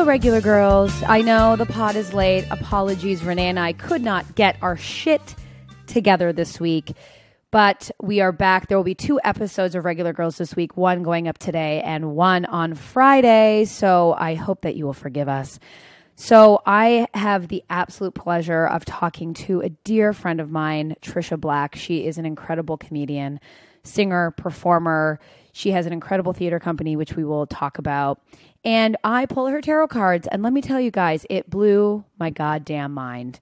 Hello, regular girls. I know the pod is late. Apologies, Renee and I could not get our shit together this week, but we are back. There will be 2 episodes of Regular Girls this week, one going up today and one on Friday, so I hope that you will forgive us. So I have the absolute pleasure of talking to a dear friend of mine, Trisha Black. She is an incredible comedian, singer, performer. She has an incredible theater company, which we will talk about. And I pull her tarot cards, and let me tell you guys, it blew my goddamn mind.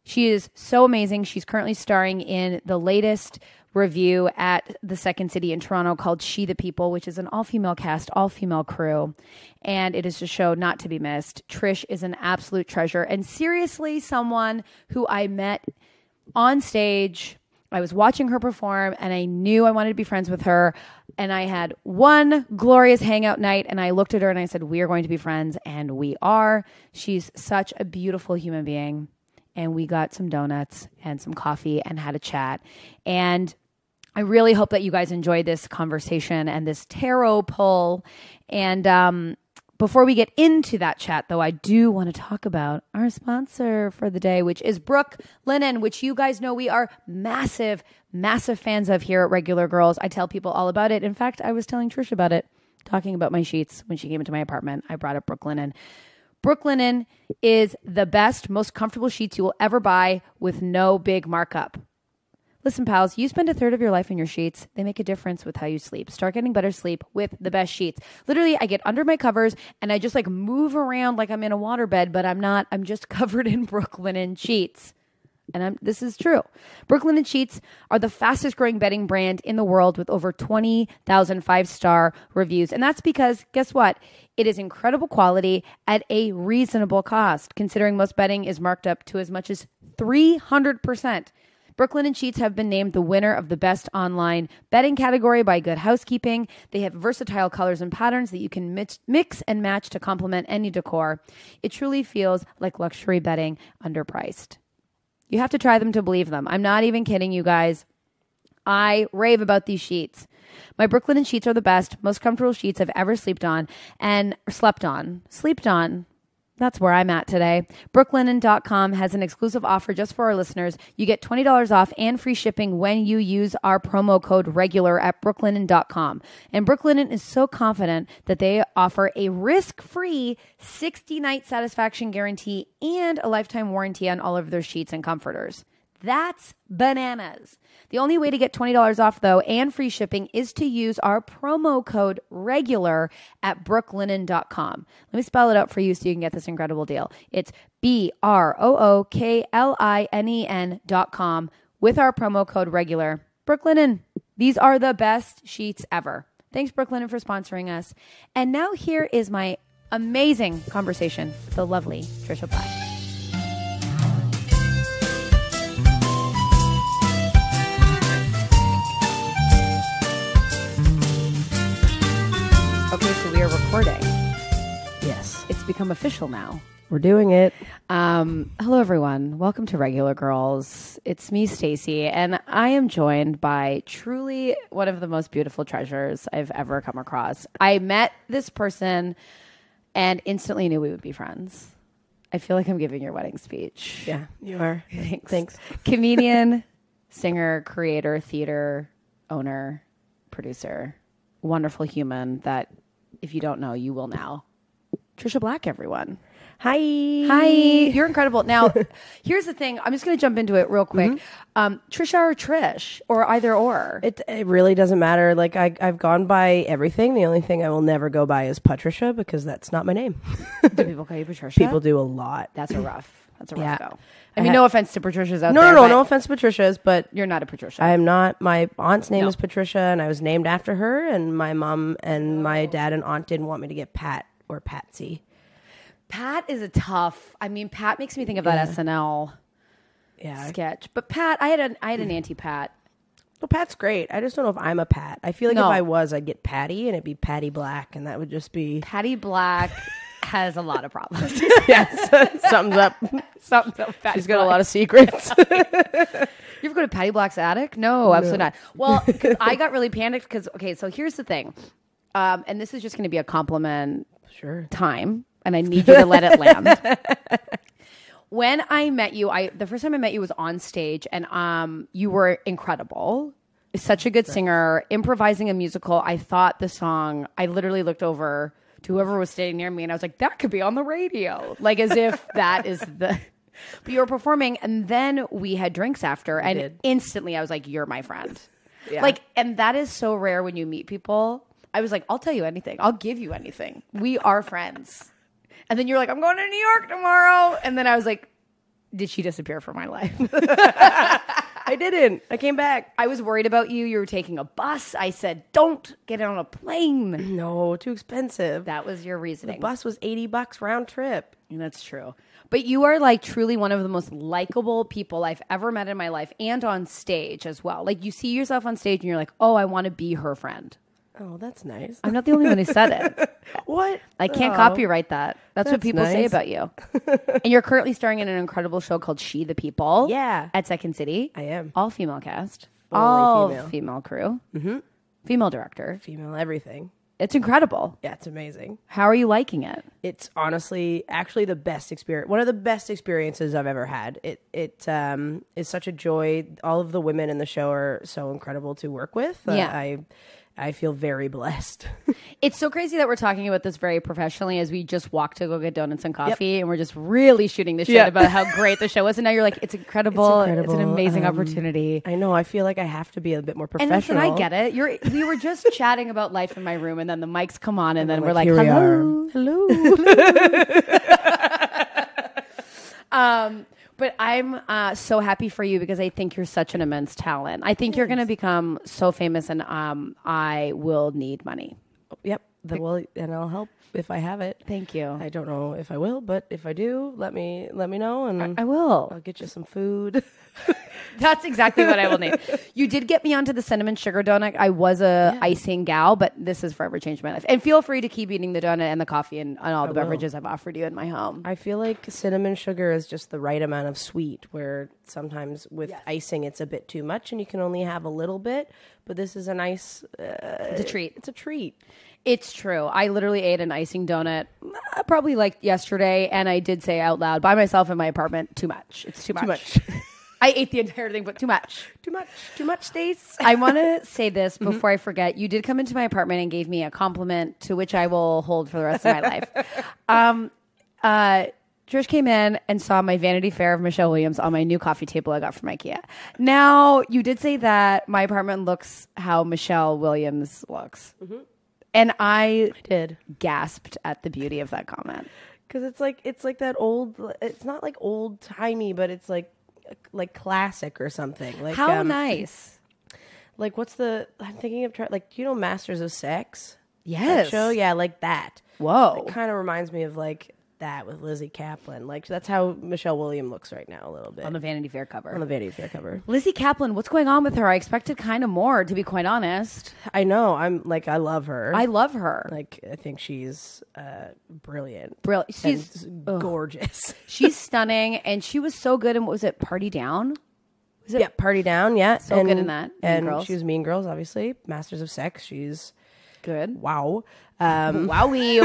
She is so amazing. She's currently starring in the latest review at the Second City in Toronto called She the People, which is an all-female cast, all-female crew. And it is a show not to be missed. Trish is an absolute treasure. And seriously, someone who I met on stage. I was watching her perform, and I knew I wanted to be friends with her. And I had one glorious hangout night, and I looked at her and I said, we are going to be friends, and we are. She's such a beautiful human being. And we got some donuts and some coffee and had a chat. And I really hope that you guys enjoyed this conversation and this tarot pull. And before we get into that chat, though, I do want to talk about our sponsor for the day, which is Brooklinen, which you guys know we are massive, massive fans of here at Regular Girls. I tell people all about it. In fact, I was telling Trish about it, talking about my sheets when she came into my apartment. I brought up Brooklinen. Brooklinen is the best, most comfortable sheets you will ever buy with no big markup. Listen, pals, you spend a third of your life in your sheets. They make a difference with how you sleep. Start getting better sleep with the best sheets. Literally, I get under my covers and I just like move around like I'm in a waterbed, but I'm not. I'm just covered in Brooklinen sheets. And this is true. Brooklinen sheets are the fastest growing bedding brand in the world with over 20,000 5-star reviews. And that's because, guess what? It is incredible quality at a reasonable cost, considering most bedding is marked up to as much as 300%. Brooklinen sheets have been named the winner of the best online bedding category by Good Housekeeping. They have versatile colors and patterns that you can mix and match to complement any decor. It truly feels like luxury bedding underpriced. You have to try them to believe them. I'm not even kidding you guys. I rave about these sheets. My Brooklinen sheets are the best, most comfortable sheets I've ever slept on. That's where I'm at today. Brooklinen.com has an exclusive offer just for our listeners. You get $20 off and free shipping when you use our promo code REGULAR at brooklinen.com. And Brooklinen is so confident that they offer a risk-free 60-night satisfaction guarantee and a lifetime warranty on all of their sheets and comforters. That's bananas. The only way to get $20 off, though, and free shipping is to use our promo code REGULAR at brooklinen.com. Let me spell it out for you so you can get this incredible deal. It's BROOKLINEN.com with our promo code REGULAR. Brooklinen, these are the best sheets ever. Thanks, Brooklinen, for sponsoring us. And now here is my amazing conversation with the lovely Trisha Black. Okay, so we are recording. Yes. It's become official now. We're doing it. Hello, everyone. Welcome to Regular Girls. It's me, Stacey, and I am joined by truly one of the most beautiful treasures I've ever come across. I met this person and instantly knew we would be friends. I feel like I'm giving your wedding speech. Yeah, you are. Thanks. Comedian, singer, creator, theater owner, producer, wonderful human that if you don't know, you will now. Trisha Black, everyone. Hi. You're incredible. Now, here's the thing. I'm just going to jump into it real quick. Mm-hmm. Trisha or Trish, or either or? It really doesn't matter. Like, I've gone by everything. The only thing I will never go by is Patricia because that's not my name. Do people call you Patricia? People do a lot. That's a rough yeah. go. I mean, no offense to Patricia's out there. No offense to Patricia's, but you're not a Patricia. I am not. My aunt's name is Patricia, and I was named after her, and my mom and my dad and aunt didn't want me to get Pat or Patsy. Pat is a tough. I mean, Pat makes me think of that SNL sketch. But Pat, I had an auntie Pat. Well, Pat's great. I just don't know if I'm a Pat. I feel like if I was, I'd get Patty, and it'd be Patty Black, and that would just be Patty Black. Has a lot of problems. Yes, something's up. Something's up. She's got a lot of secrets. You ever go to Patty Black's attic? No, absolutely not. Well, I got really panicked because, okay, so here's the thing. And this is just going to be a compliment Sure. time. and I need you to let it land. When I met you, the first time I met you was on stage, and you were incredible. Such a good singer, improvising a musical. I thought the song, I literally looked over to whoever was standing near me, and I was like, that could be on the radio. Like, as if that is the... But you were performing, and then we had drinks after, and instantly I was like, you're my friend. Yeah. Like, and that is so rare when you meet people. I was like, I'll tell you anything. I'll give you anything. We are friends. And then you're like, I'm going to New York tomorrow. And then I was like, did she disappear from my life? I didn't. I came back. I was worried about you. You were taking a bus. I said, don't get on a plane. No, too expensive. That was your reasoning. The bus was $80 round trip. And that's true. But you are like truly one of the most likable people I've ever met in my life, and on stage as well. Like, you see yourself on stage and you're like, oh, I want to be her friend. Oh, that's nice. I'm not the only one who said it. What? I can't copyright that. That's what people say about you. And you're currently starring in an incredible show called She the People. Yeah. At Second City. I am. All female cast. Fully all female crew. Mm-hmm. Female director. Female everything. It's incredible. Yeah, it's amazing. How are you liking it? It's honestly actually the best experience. One of the best experiences I've ever had. It is such a joy. All of the women in the show are so incredible to work with. Yeah. I feel very blessed. It's so crazy that we're talking about this very professionally as we just walked to go get donuts and coffee, and we're just really shooting the shit about how great the show was. And now you're like, it's incredible. It's an amazing opportunity. I know. I feel like I have to be a bit more professional. And listen, I get it. We were just chatting about life in my room, and then the mics come on, and then we're like, here hello. Hello. But I'm so happy for you because I think you're such an immense talent. I think you're going to become so famous, and I will need money. Yep. And I'll help if I have it. Thank you. I don't know if I will, but if I do, let me know, and I will. I'll get you some food. That's exactly what I will need. You did get me onto the cinnamon sugar donut. I was a icing gal, but this has forever changed my life. And feel free to keep eating the donut and the coffee and all the beverages I've offered you in my home. I feel like cinnamon sugar is just the right amount of sweet, where sometimes with icing it's a bit too much and you can only have a little bit. But this is a nice... it's a treat. It's a treat. It's true. I literally ate an icing donut probably like yesterday, and I did say out loud by myself in my apartment, too much. It's too much. Too much. I ate the entire thing, but too much. Too much, Stace. I want to say this before I forget. You did come into my apartment and gave me a compliment to which I will hold for the rest of my life. Trish came in and saw my Vanity Fair of Michelle Williams on my new coffee table I got from IKEA. Now, you did say that my apartment looks how Michelle Williams looks. Mm-hmm. And I did gasped at the beauty of that comment. Because it's like that old, it's not like old timey, but it's like classic or something. Like how nice. Like I'm thinking of like, you know, Masters of Sex? Yes. That show? Yeah, like that. Whoa. It kind of reminds me of like that with Lizzie Kaplan. Like that's how Michelle Williams looks right now a little bit. On the Vanity Fair cover. Lizzie Kaplan, what's going on with her? I expected kind of more, to be quite honest. I know. I love her. I love her. Like, I think she's brilliant. She's gorgeous. She's stunning, and she was so good in, what was it, Party Down? Yeah, Party Down, yeah. So good in that. And she was Mean Girls, obviously. Masters of Sex, she's... good. Wow. Wowie.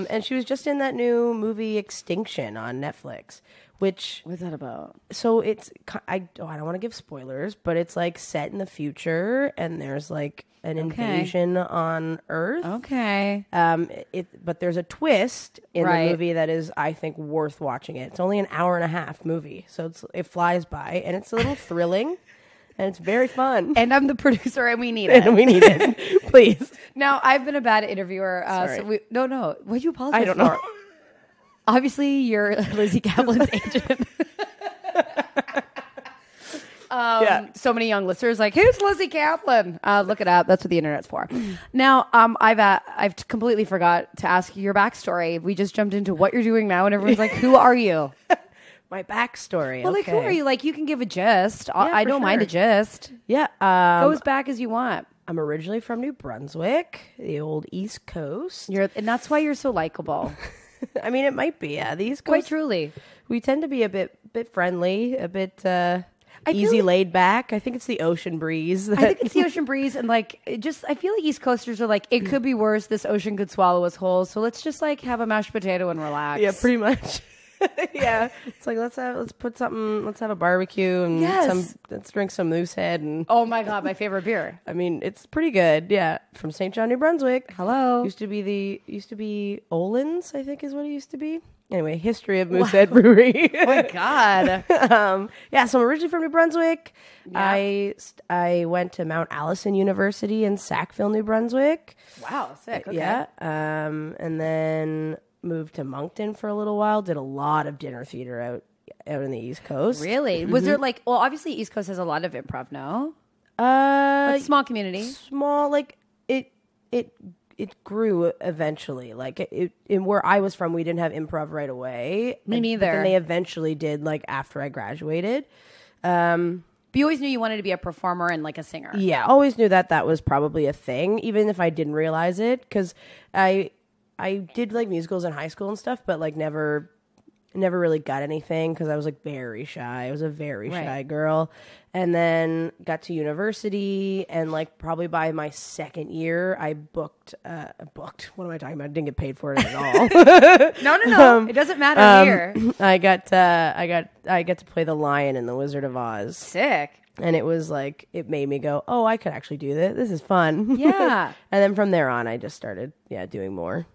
And she was just in that new movie Extinction on Netflix, which... What's that about? So it's... I don't want to give spoilers, but it's like set in the future, and there's like an invasion on Earth. Okay. But there's a twist in the movie that is, I think, worth watching it. It's only an hour and a half movie, so it flies by, and it's a little thrilling. And it's very fun. And I'm the producer, and we need it. And we need it. Please. Now, I've been a bad interviewer. Sorry. No. What'd you apologize for? I don't know. Obviously, you're Lizzie Kaplan's agent. So many young listeners like, who's Lizzie Kaplan? Look it up. That's what the internet's for. Now, I've completely forgot to ask you your backstory. We just jumped into what you're doing now, and everyone's like, who are you? My backstory. Well, like, who are you? Like, you can give a gist. Yeah, I don't mind a gist. Yeah. Go as back as you want. I'm originally from New Brunswick, the old East Coast. And that's why you're so likable. I mean, it might be. Yeah, the East Coast. Quite truly. We tend to be a bit friendly, a bit... easy, laid back. I think it's the ocean breeze. I think it's the ocean breeze, and like I feel like East Coasters are like, it could be worse. This ocean could swallow us whole. So let's just like have a mashed potato and relax. Yeah, pretty much. Yeah, it's like let's have a barbecue and let's drink some Moosehead and oh my god, my favorite beer. I mean, it's pretty good. Yeah, from St. John, New Brunswick. Hello. Used to be Olin's, I think is what it used to be. Anyway, history of Moosehead Brewery. Oh my god. Yeah, so I'm originally from New Brunswick. Yeah. I went to Mount Allison University in Sackville, New Brunswick. Wow, sick. Okay. Yeah, and then moved to Moncton for a little while. Did a lot of dinner theater out in the East Coast. Really? Was there like? Well, obviously East Coast has a lot of improv. No. Like small community. Small, like it grew eventually. Like in where I was from, we didn't have improv right away. Me neither. And they eventually did, like after I graduated. But you always knew you wanted to be a performer and like a singer. Yeah, always knew that was probably a thing, even if I didn't realize it, because I did like musicals in high school and stuff, but like never really got anything because I was like very shy. I was a very shy girl. And then got to university, and like probably by my second year, I booked. What am I talking about? I didn't get paid for it at all. No. It doesn't matter here. I got to play the lion in The Wizard of Oz. Sick. And it was like, it made me go, oh, I could actually do this. This is fun. Yeah. And then from there on, I just started, doing more.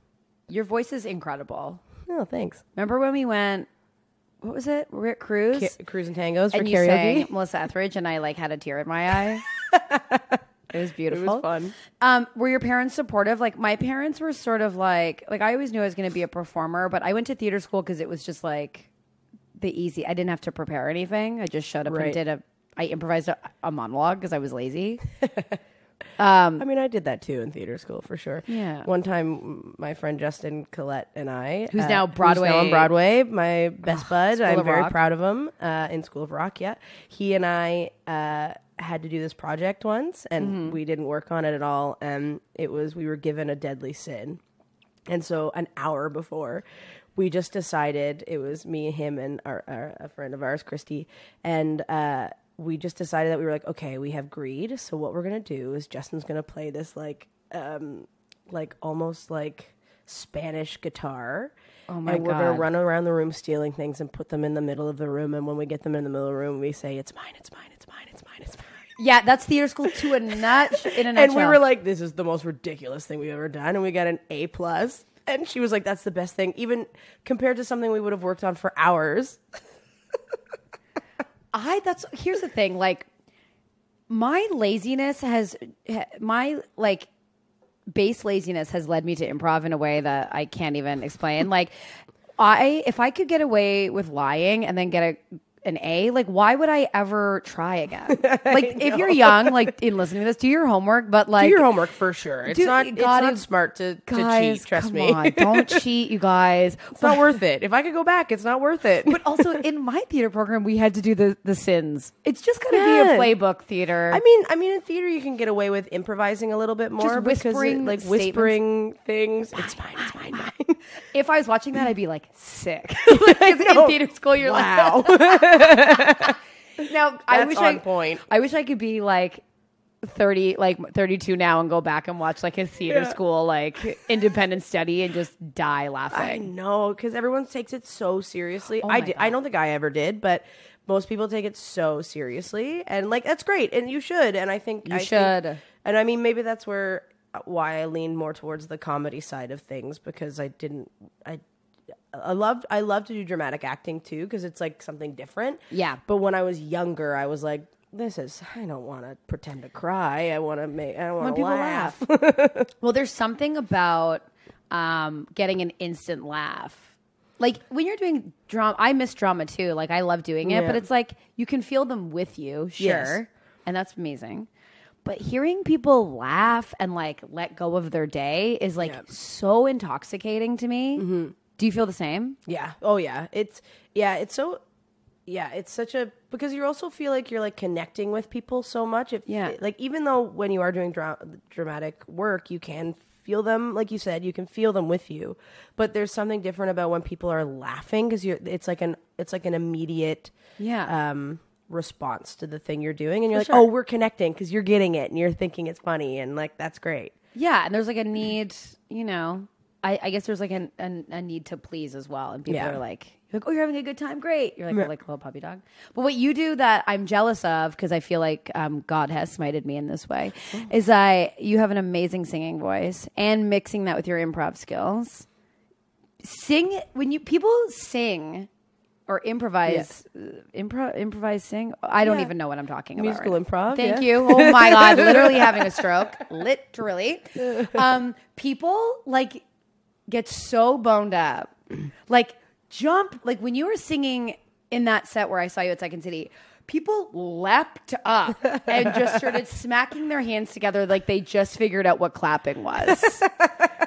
Your voice is incredible. Oh, thanks. Remember when we went, what was it? We were at Cruise? Cruise and Tangos for and karaoke. You sang Melissa Etheridge, and I like had a tear in my eye. It was beautiful. It was fun. Were your parents supportive? Like my parents were sort of like I always knew I was going to be a performer, but I went to theater school because it was just like the easy. I didn't have to prepare anything. I just showed up and I improvised a monologue because I was lazy. I mean, I did that too in theater school for sure. Yeah. One time, my friend Justin Collette and I, who's now on Broadway, my best bud. I'm very proud of him in School of Rock. Yeah, he and I had to do this project once, and we didn't work on it at all. And we were given a deadly sin, and so an hour before, we just decided, it was me, him, and a friend of ours, Christy, and we just decided that we were like, okay, we have greed. So what we're going to do is Justin's going to play this like almost like Spanish guitar. Oh my God. And we're going to run around the room stealing things and put them in the middle of the room. And when we get them in the middle of the room, we say, it's mine, it's mine, it's mine, it's mine, it's mine. Yeah, that's theater school in a nutshell. And we were like, this is the most ridiculous thing we've ever done. And we got an A+. And she was like, that's the best thing, even compared to something we would have worked on for hours. Here's the thing, like my laziness base laziness has led me to improv in a way that I can't even explain. Like if I could get away with lying and then get an A, like why would I ever try again? Like if you're young, like in listening to this, do your homework, but like do your homework for sure. It's not smart to cheat, trust me. Come on, don't cheat, you guys. It's not worth it. If I could go back, it's not worth it. But also in my theater program, we had to do the sins. It's just gonna be a playbook theater. I mean, in theater you can get away with improvising a little bit more, just whispering things. It's mine. If I was watching that, I'd be like sick. Because in theater school, you're wow. Now, I wish I could be like 30, like 32 now and go back and watch like a theater school, like independent study and just die laughing. I know, because everyone takes it so seriously. Oh I don't think I ever did, but most people take it so seriously, and like that's great, and you should. And I think you should. And I mean, maybe that's why I lean more towards the comedy side of things, because I love to do dramatic acting too, because it's like something different. Yeah. But when I was younger, I was like, I don't want to pretend to cry. I want to laugh. Well, there's something about getting an instant laugh. Like when you're doing drama, I miss drama too. Like I love doing it, but it's like you can feel them with you, sure. Yes. And that's amazing. But hearing people laugh and like let go of their day is like so intoxicating to me. Mm-hmm. Do you feel the same? Yeah. Oh yeah. It's such a, because you also feel like you're like connecting with people so much. Like even though when you are doing dramatic work, you can feel them, like you said, you can feel them with you. But there's something different about when people are laughing, because it's like an immediate response to the thing you're doing, and you're like, sure. oh, we're connecting because you're getting it and you're thinking it's funny, and like that's great. Yeah, and there's like a need, I guess there's like a need to please as well, and people are like, oh, you're having a good time, great. You're like, oh, like a little puppy dog. But what you do that I'm jealous of, because I feel like God has smited me in this way, is you have an amazing singing voice, and mixing that with your improv skills. When people sing or improvise, improvise, sing. I don't even know what I'm talking about. Musical improv. Thank you. Oh my God, literally having a stroke. Literally. People like get so boned up, like jump. Like when you were singing in that set where I saw you at Second City, people leapt up and just started smacking their hands together like they just figured out what clapping was.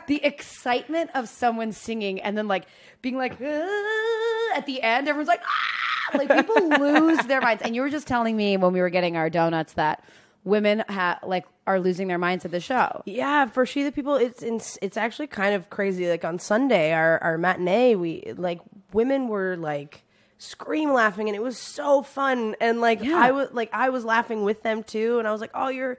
The excitement of someone singing and then like being like at the end, everyone's like, ah! Like people lose their minds. And you were just telling me when we were getting our donuts that women are losing their minds at the show. Yeah, for She the People, it's actually kind of crazy. Like on Sunday, our matinee, women were like scream laughing, and it was so fun. And like I was laughing with them too, and I was like, oh, you're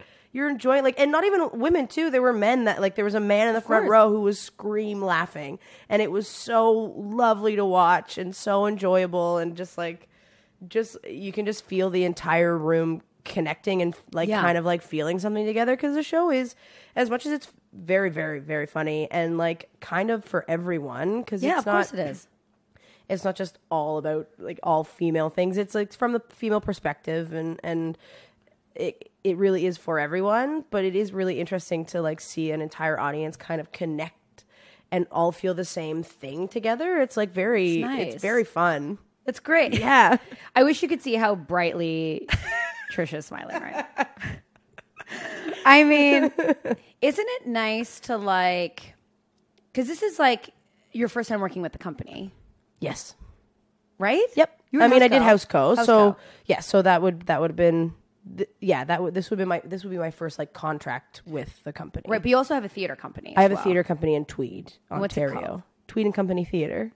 enjoying, like, and not even women too. There were men that, like, there was a man in the front row who was scream laughing, and it was so lovely to watch and so enjoyable, and just you can just feel the entire room connecting and like kind of like feeling something together, because the show is, as much as it's very, very, very funny and like kind of for everyone, because of course it is. It's not just all about like all female things. It's like from the female perspective, and it really is for everyone. But it is really interesting to like see an entire audience kind of connect and all feel the same thing together. It's like it's very fun. It's great. Yeah. I wish you could see how brightly Trisha's smiling right now. I mean, isn't it nice to like, because this is like your first time working with the company. Yes. Right? Yep. I mean, I did House Co. So yeah, so that would have been this would be my first like contract with the company. Right, but you also have a theater company. I have a theater company in Tweed, Ontario. What's it called? Tweed and Company Theater.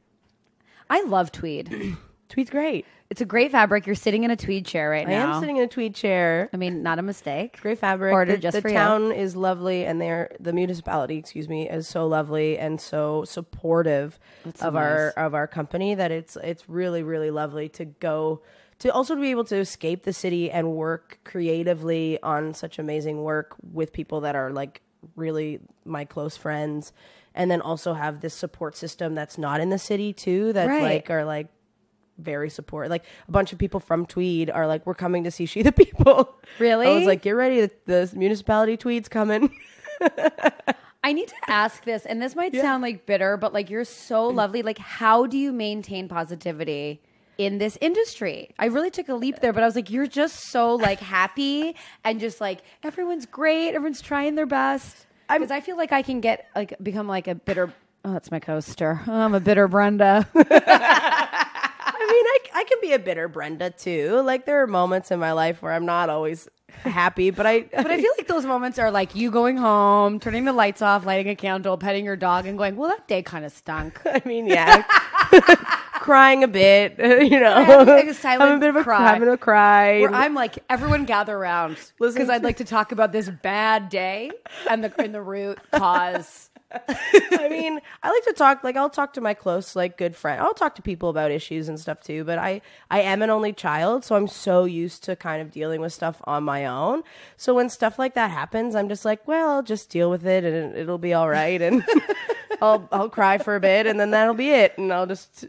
I love tweed. Tweed's great. It's a great fabric. You're sitting in a tweed chair right now. I am sitting in a tweed chair. I mean, not a mistake. Great fabric. Ordered just for you. The town is lovely, and the municipality, is so lovely and so supportive of our company that it's really, really lovely to go to, also to be able to escape the city and work creatively on such amazing work with people that are like really my close friends, and then also have this support system that's not in the city too, that like are like very support. Like a bunch of people from Tweed are like, we're coming to see She the People. Really? I was like, get ready, the municipality Tweed's coming. I need to ask this, and this might sound like bitter, but like you're so lovely. Like, how do you maintain positivity in this industry? I really took a leap there, but I was like, you're just so like happy and just like everyone's great, everyone's trying their best. Because I feel like I can become like a bitter. Oh, that's my coaster. Oh, I'm a bitter Brenda. I mean, I can be a bitter Brenda too. Like there are moments in my life where I'm not always happy, but I feel like those moments are like you going home, turning the lights off, lighting a candle, petting your dog, and going, well, that day kind of stunk. I mean, yeah. Crying a bit, like a silent having a cry. Where I'm like, everyone gather around because I'd like to talk about this bad day and the root cause. I mean, I like to talk, like I'll talk to my close, like good friend. I'll talk to people about issues and stuff too, but I am an only child, so I'm so used to kind of dealing with stuff on my own. So when stuff like that happens, I'm just like, well, I'll just deal with it and it'll be all right. And I'll cry for a bit and then that'll be it. And I'll just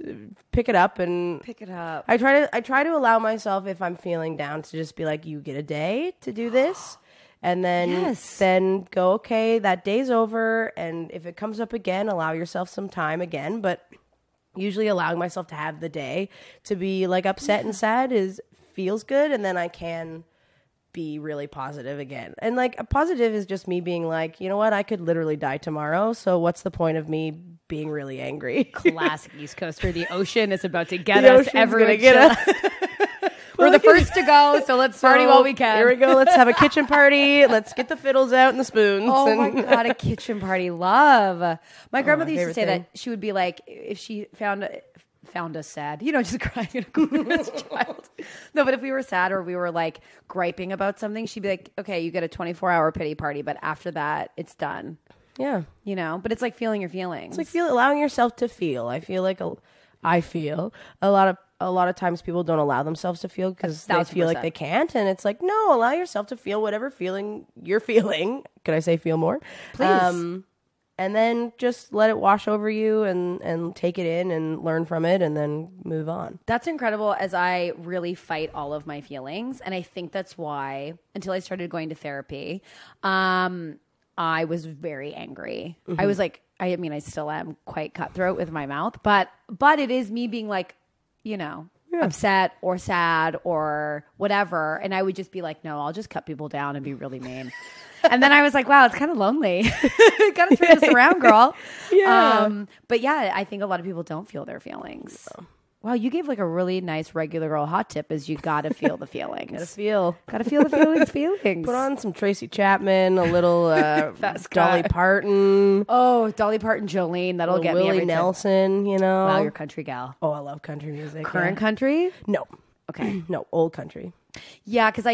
pick it up. I try to allow myself, if I'm feeling down, to just be like, you get a day to do this. And then go, okay, that day's over. And if it comes up again, allow yourself some time again. But usually allowing myself to have the day to be like upset and sad feels good. And then I can be really positive again. And like a positive is just me being like, you know what, I could literally die tomorrow. So what's the point of me being really angry? Classic East Coaster. The ocean is about to get us. Everyone get us. We're the first to go, so let's party while we can. Here we go. Let's have a kitchen party. Let's get the fiddles out and the spoons. Oh my God, a kitchen party. Love. My grandmother used to say that she would be like, if she found found us sad, just crying in a corner as a child. No, but if we were sad or we were like griping about something, she'd be like, okay, you get a 24-hour pity party, but after that, it's done. Yeah. But it's like feeling your feelings. It's like allowing yourself to feel. I feel a lot of times people don't allow themselves to feel because they feel like they can't. And it's like, no, allow yourself to feel whatever feeling you're feeling. Could I say feel more? Please. And then just let it wash over you and take it in and learn from it and then move on. That's incredible as I really fight all of my feelings. And I think that's why, until I started going to therapy, I was very angry. Mm-hmm. I was like, I still am quite cutthroat with my mouth, but it is me being like, upset or sad or whatever. And I would just be like, no, I'll just cut people down and be really mean. And then I was like, wow, it's kind of lonely. Got to turn this around, girl. Yeah. But yeah, I think a lot of people don't feel their feelings. No. Wow, you gave like a really nice regular girl hot tip is you got to feel the feelings. Got to feel the feelings. Put on some Tracy Chapman, a little Dolly Parton. Oh, Dolly Parton, Jolene. That'll get Willie me every Nelson, Wow, you're a country gal. Oh, I love country music. Current country? No. Okay. No, old country. Yeah, because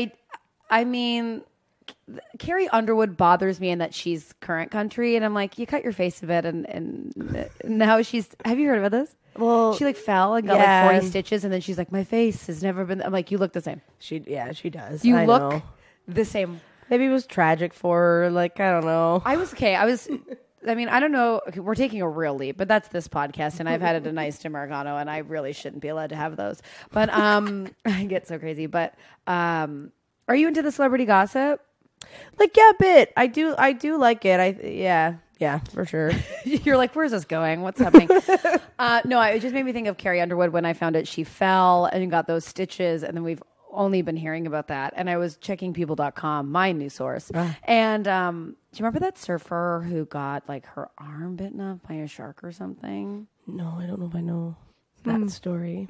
I mean... Carrie Underwood bothers me in that she's current country, and I'm like, you cut your face a bit, and now she's. Have you heard about this? Well, she like fell and got like 40 stitches, and then she's like, my face has never been. I'm like, you look the same. She does. You look the same. Maybe it was tragic for her. Like I don't know. I was okay. I mean, I don't know. Okay, we're taking a real leap, but that's this podcast, and I've had a nice Americano, and I really shouldn't be allowed to have those. But I get so crazy. But are you into the celebrity gossip? Like, yeah, a bit. I do like it. Yeah, for sure. You're like, where's this going? What's happening? No, it just made me think of Carrie Underwood when I found out she fell and got those stitches, and then we've only been hearing about that. And I was checking people.com, my news source. And do you remember that surfer who got like her arm bitten off by a shark or something? No, I don't know if I know that story.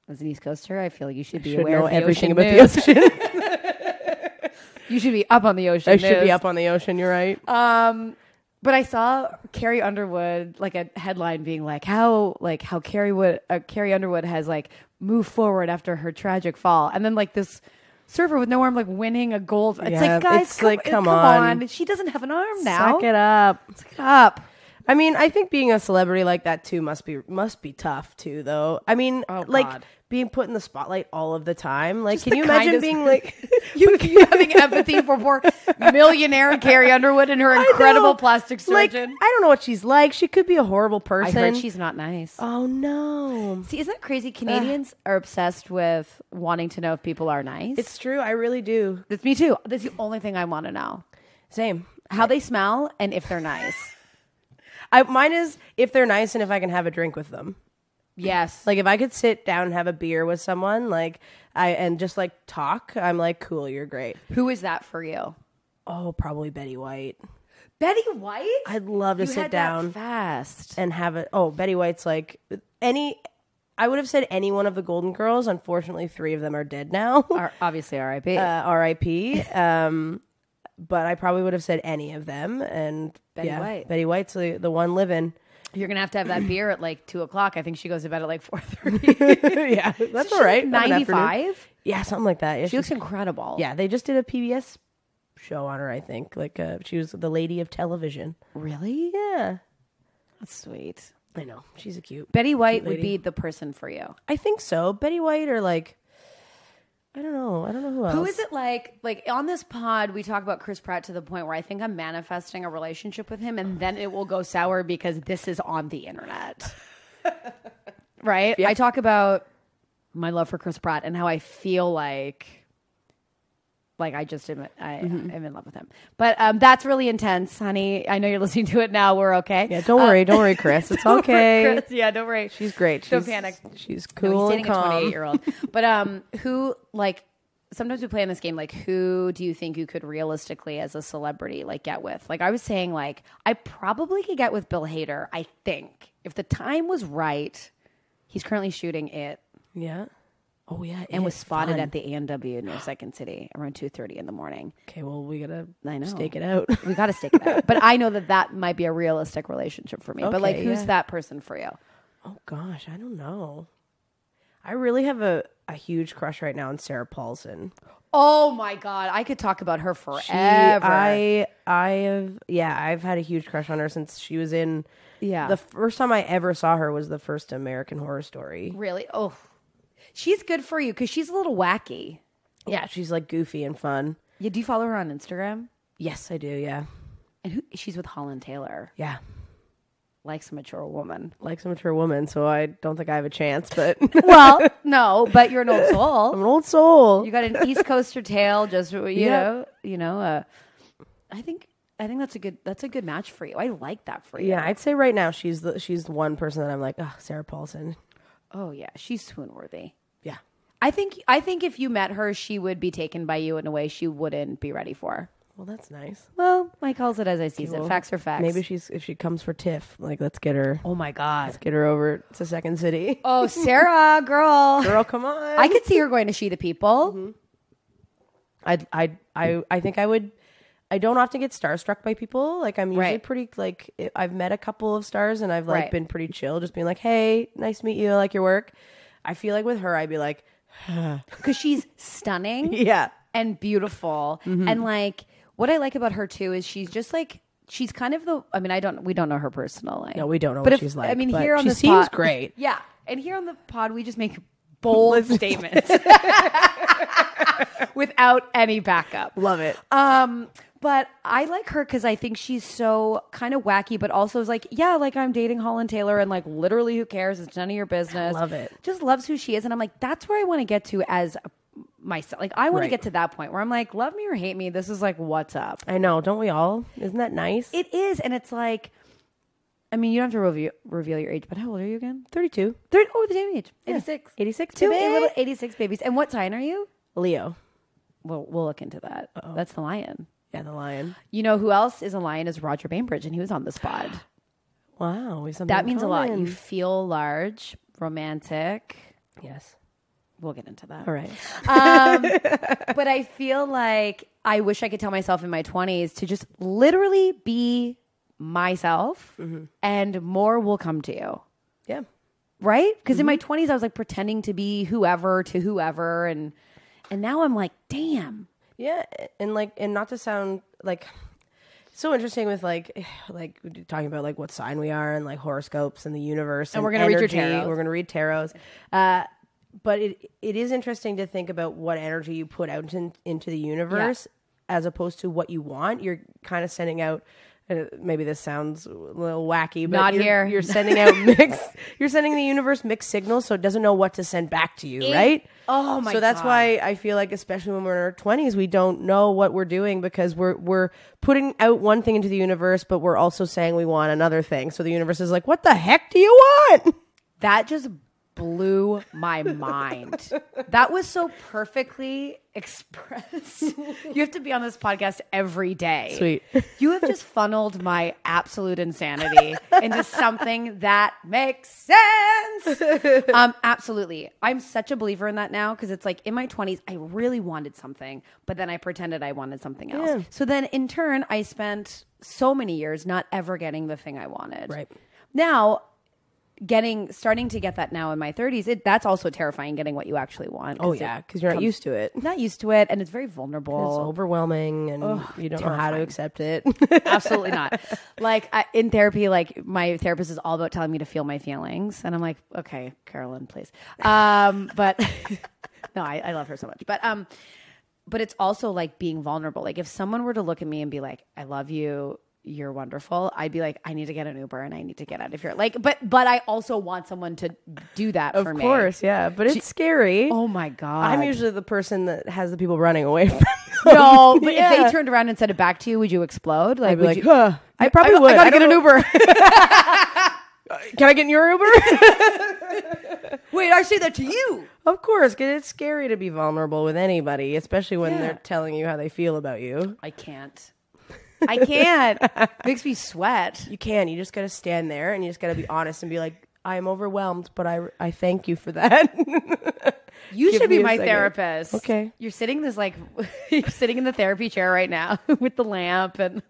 As an East Coaster, I feel like you should be aware of the everything about the ocean. You should be up on the ocean. I should be up on the ocean. You're right. But I saw Carrie Underwood, like a headline being like how Carrie Underwood has like moved forward after her tragic fall, and then like this surfer with no arm like winning a gold. It's like, guys, come on. She doesn't have an arm now. Suck it up. Suck it up. I mean, I think being a celebrity like that too must be tough too, though. I mean, being put in the spotlight all of the time. Like, can you imagine being like you having empathy for poor millionaire Carrie Underwood and her incredible plastic surgeon? Like, I don't know what she's like. She could be a horrible person. I heard she's not nice. Oh no! See, isn't that crazy? Canadians are obsessed with wanting to know if people are nice. It's true. I really do. That's me too. That's the only thing I want to know. Same. How they smell and if they're nice. Mine is if they're nice and if I can have a drink with them. Yes. Like if I could sit down and have a beer with someone, and just like talk, I'm like, cool, you're great. Who is that for you? Oh, probably Betty White. Betty White? I'd love to sit down that fast and have it. Oh, Betty White's like I would have said any one of the Golden Girls. Unfortunately, 3 of them are dead now. Obviously, R.I.P. R.I.P. But I probably would have said any of them. And White. Betty White's the one living. You're going to have that beer at like 2:00. I think she goes to bed at like 4:30. Yeah, that's all right. 95? Yeah, something like that. Yeah, she looks incredible. Yeah, they just did a PBS show on her, I think. Like she was the lady of television. Really? Yeah. That's sweet. I know. She's a cute Betty White would be the person for you. I think so. Betty White or like... I don't know who else. Who is it like on this pod, we talk about Chris Pratt to the point where I think I'm manifesting a relationship with him and then it will go sour because this is on the internet. Right? Yeah. I talk about my love for Chris Pratt and how I feel like I just am, I'm in love with him. But that's really intense, honey. I know you're listening to it now. We're okay. Yeah, don't worry, Chris. It's okay. Chris. Yeah, don't worry. She's great. Don't panic. She's cool and calm. He's dating a 28-year-old. But who, sometimes we play in this game, who do you think you could realistically, as a celebrity, get with? I was saying, I probably could get with Bill Hader, I think. If the time was right, he's currently shooting It. Yeah. Oh, yeah. And was spotted at the A&W near Second City around 2:30 in the morning. Okay, well, we got to stake it out. We got to stake it out. But I know that might be a realistic relationship for me. Okay, but, who's that person for you? Oh gosh, I don't know. I really have a huge crush right now on Sarah Paulson. Oh my God, I could talk about her forever. I've had a huge crush on her since she was in. Yeah. The first time I ever saw her was the first American Horror Story. Really? Oh, she's good for you because she's a little wacky. Yeah, she's like goofy and fun. Yeah. Do you follow her on Instagram? Yes, I do. Yeah. And she's with Holland Taylor. Yeah. Likes a mature woman. Likes a mature woman, so I don't think I have a chance, but Well, no, but you're an old soul. I'm an old soul. You got an East Coaster tail, just you know. I think that's a good match for you. I like that for you. Yeah, I'd say right now she's the one person that I'm like, oh, Sarah Paulson. Oh yeah, she's swoon worthy. Yeah. I think if you met her, she would be taken by you in a way she wouldn't be ready for. Well, that's nice. Well, Mike calls it as I sees it. Facts are facts. Maybe if she comes for TIFF, like let's get her. Oh my God, let's get her over to Second City. Oh, Sarah, girl, come on. I could see her going to She the People. Mm-hmm. I think I would. I don't often get starstruck by people. Like I'm usually pretty like I've met a couple of stars and I've like been pretty chill, just being like, hey, nice to meet you. I like your work. I feel like with her, I'd be like, because she's stunning, yeah, and beautiful, and like. What I like about her too is she's just like she's kind of the. I mean, we don't know her personally. No, we don't know what she's like. I mean, here on she this seems pod, great. Yeah, and here on the pod, we just make bold statements without any backup. Love it. But I like her because I think she's so kind of wacky, but also is like, yeah, like I'm dating Holland Taylor, and like literally, who cares? It's none of your business. I love it. Just loves who she is, and I'm like, that's where I want to get to as myself. Like I want to get to that point where I'm like, love me or hate me, this is like what's up. I know, don't we all? Isn't that nice? It is, and it's like, I mean, you don't have to reveal your age, but how old are you again? 32. Oh, the same age. 86. 86. Two little 86 babies. And what sign are you? Leo. Well, we'll look into that. Uh-oh. That's the lion. Yeah, the lion. You know who else is a lion is Roger Bainbridge, and he was on the spot. Wow, that means a lot. You feel large, romantic. Yes. We'll get into that. All right. But I feel like I wish I could tell myself in my 20s to just literally be myself, and more will come to you. Yeah. Right? Because in my 20s, I was like pretending to be whoever to whoever. And now I'm like, damn. Yeah. And not to sound like so interesting with like talking about like what sign we are and like horoscopes and the universe. And we're going to read your tarot. We're going to read tarots. But it is interesting to think about what energy you put out into the universe as opposed to what you want. You're kind of sending out, maybe this sounds a little wacky, but you're sending out you're sending the universe mixed signals, so it doesn't know what to send back to you, right? Oh my God. So that's why I feel like, especially when we're in our 20s, we don't know what we're doing because we're putting out one thing into the universe, but we're also saying we want another thing. So the universe is like, what the heck do you want? That just blew my mind. That was so perfectly expressed. You have to be on this podcast every day. Sweet. You have just funneled my absolute insanity into something that makes sense. Absolutely. I'm such a believer in that now because it's like in my 20s, I really wanted something, but then I pretended I wanted something else. Yeah. So then in turn, I spent so many years not ever getting the thing I wanted. Right. Now, starting to get that now in my 30s, that's also terrifying, getting what you actually want. Oh yeah, because you're not used to it. Not used to it, and it's very vulnerable. It's overwhelming, and you don't know how to accept it. Absolutely not. Like in therapy, like my therapist is all about telling me to feel my feelings, and I'm like, okay, Carolyn, please. But no, I love her so much. But it's also like being vulnerable. Like if someone were to look at me and be like, I love you, you're wonderful, I'd be like, I need to get an Uber and I need to get out of here. Like, but I also want someone to do that for me. Of course, yeah. But it's scary. Oh my God. I'm usually the person that has the people running away from No, but if they turned around and said it back to you, would you explode? Like, I'd be like, huh. I probably would. I gotta get an Uber. Can I get in your Uber? Wait, I say that to you. Of course, because it's scary to be vulnerable with anybody, especially when they're telling you how they feel about you. I can't. It makes me sweat. You can. You just got to stand there and you just got to be honest and be like, I am overwhelmed, but I thank you for that. You should be my therapist. Okay. You're sitting you're sitting in the therapy chair right now with the lamp and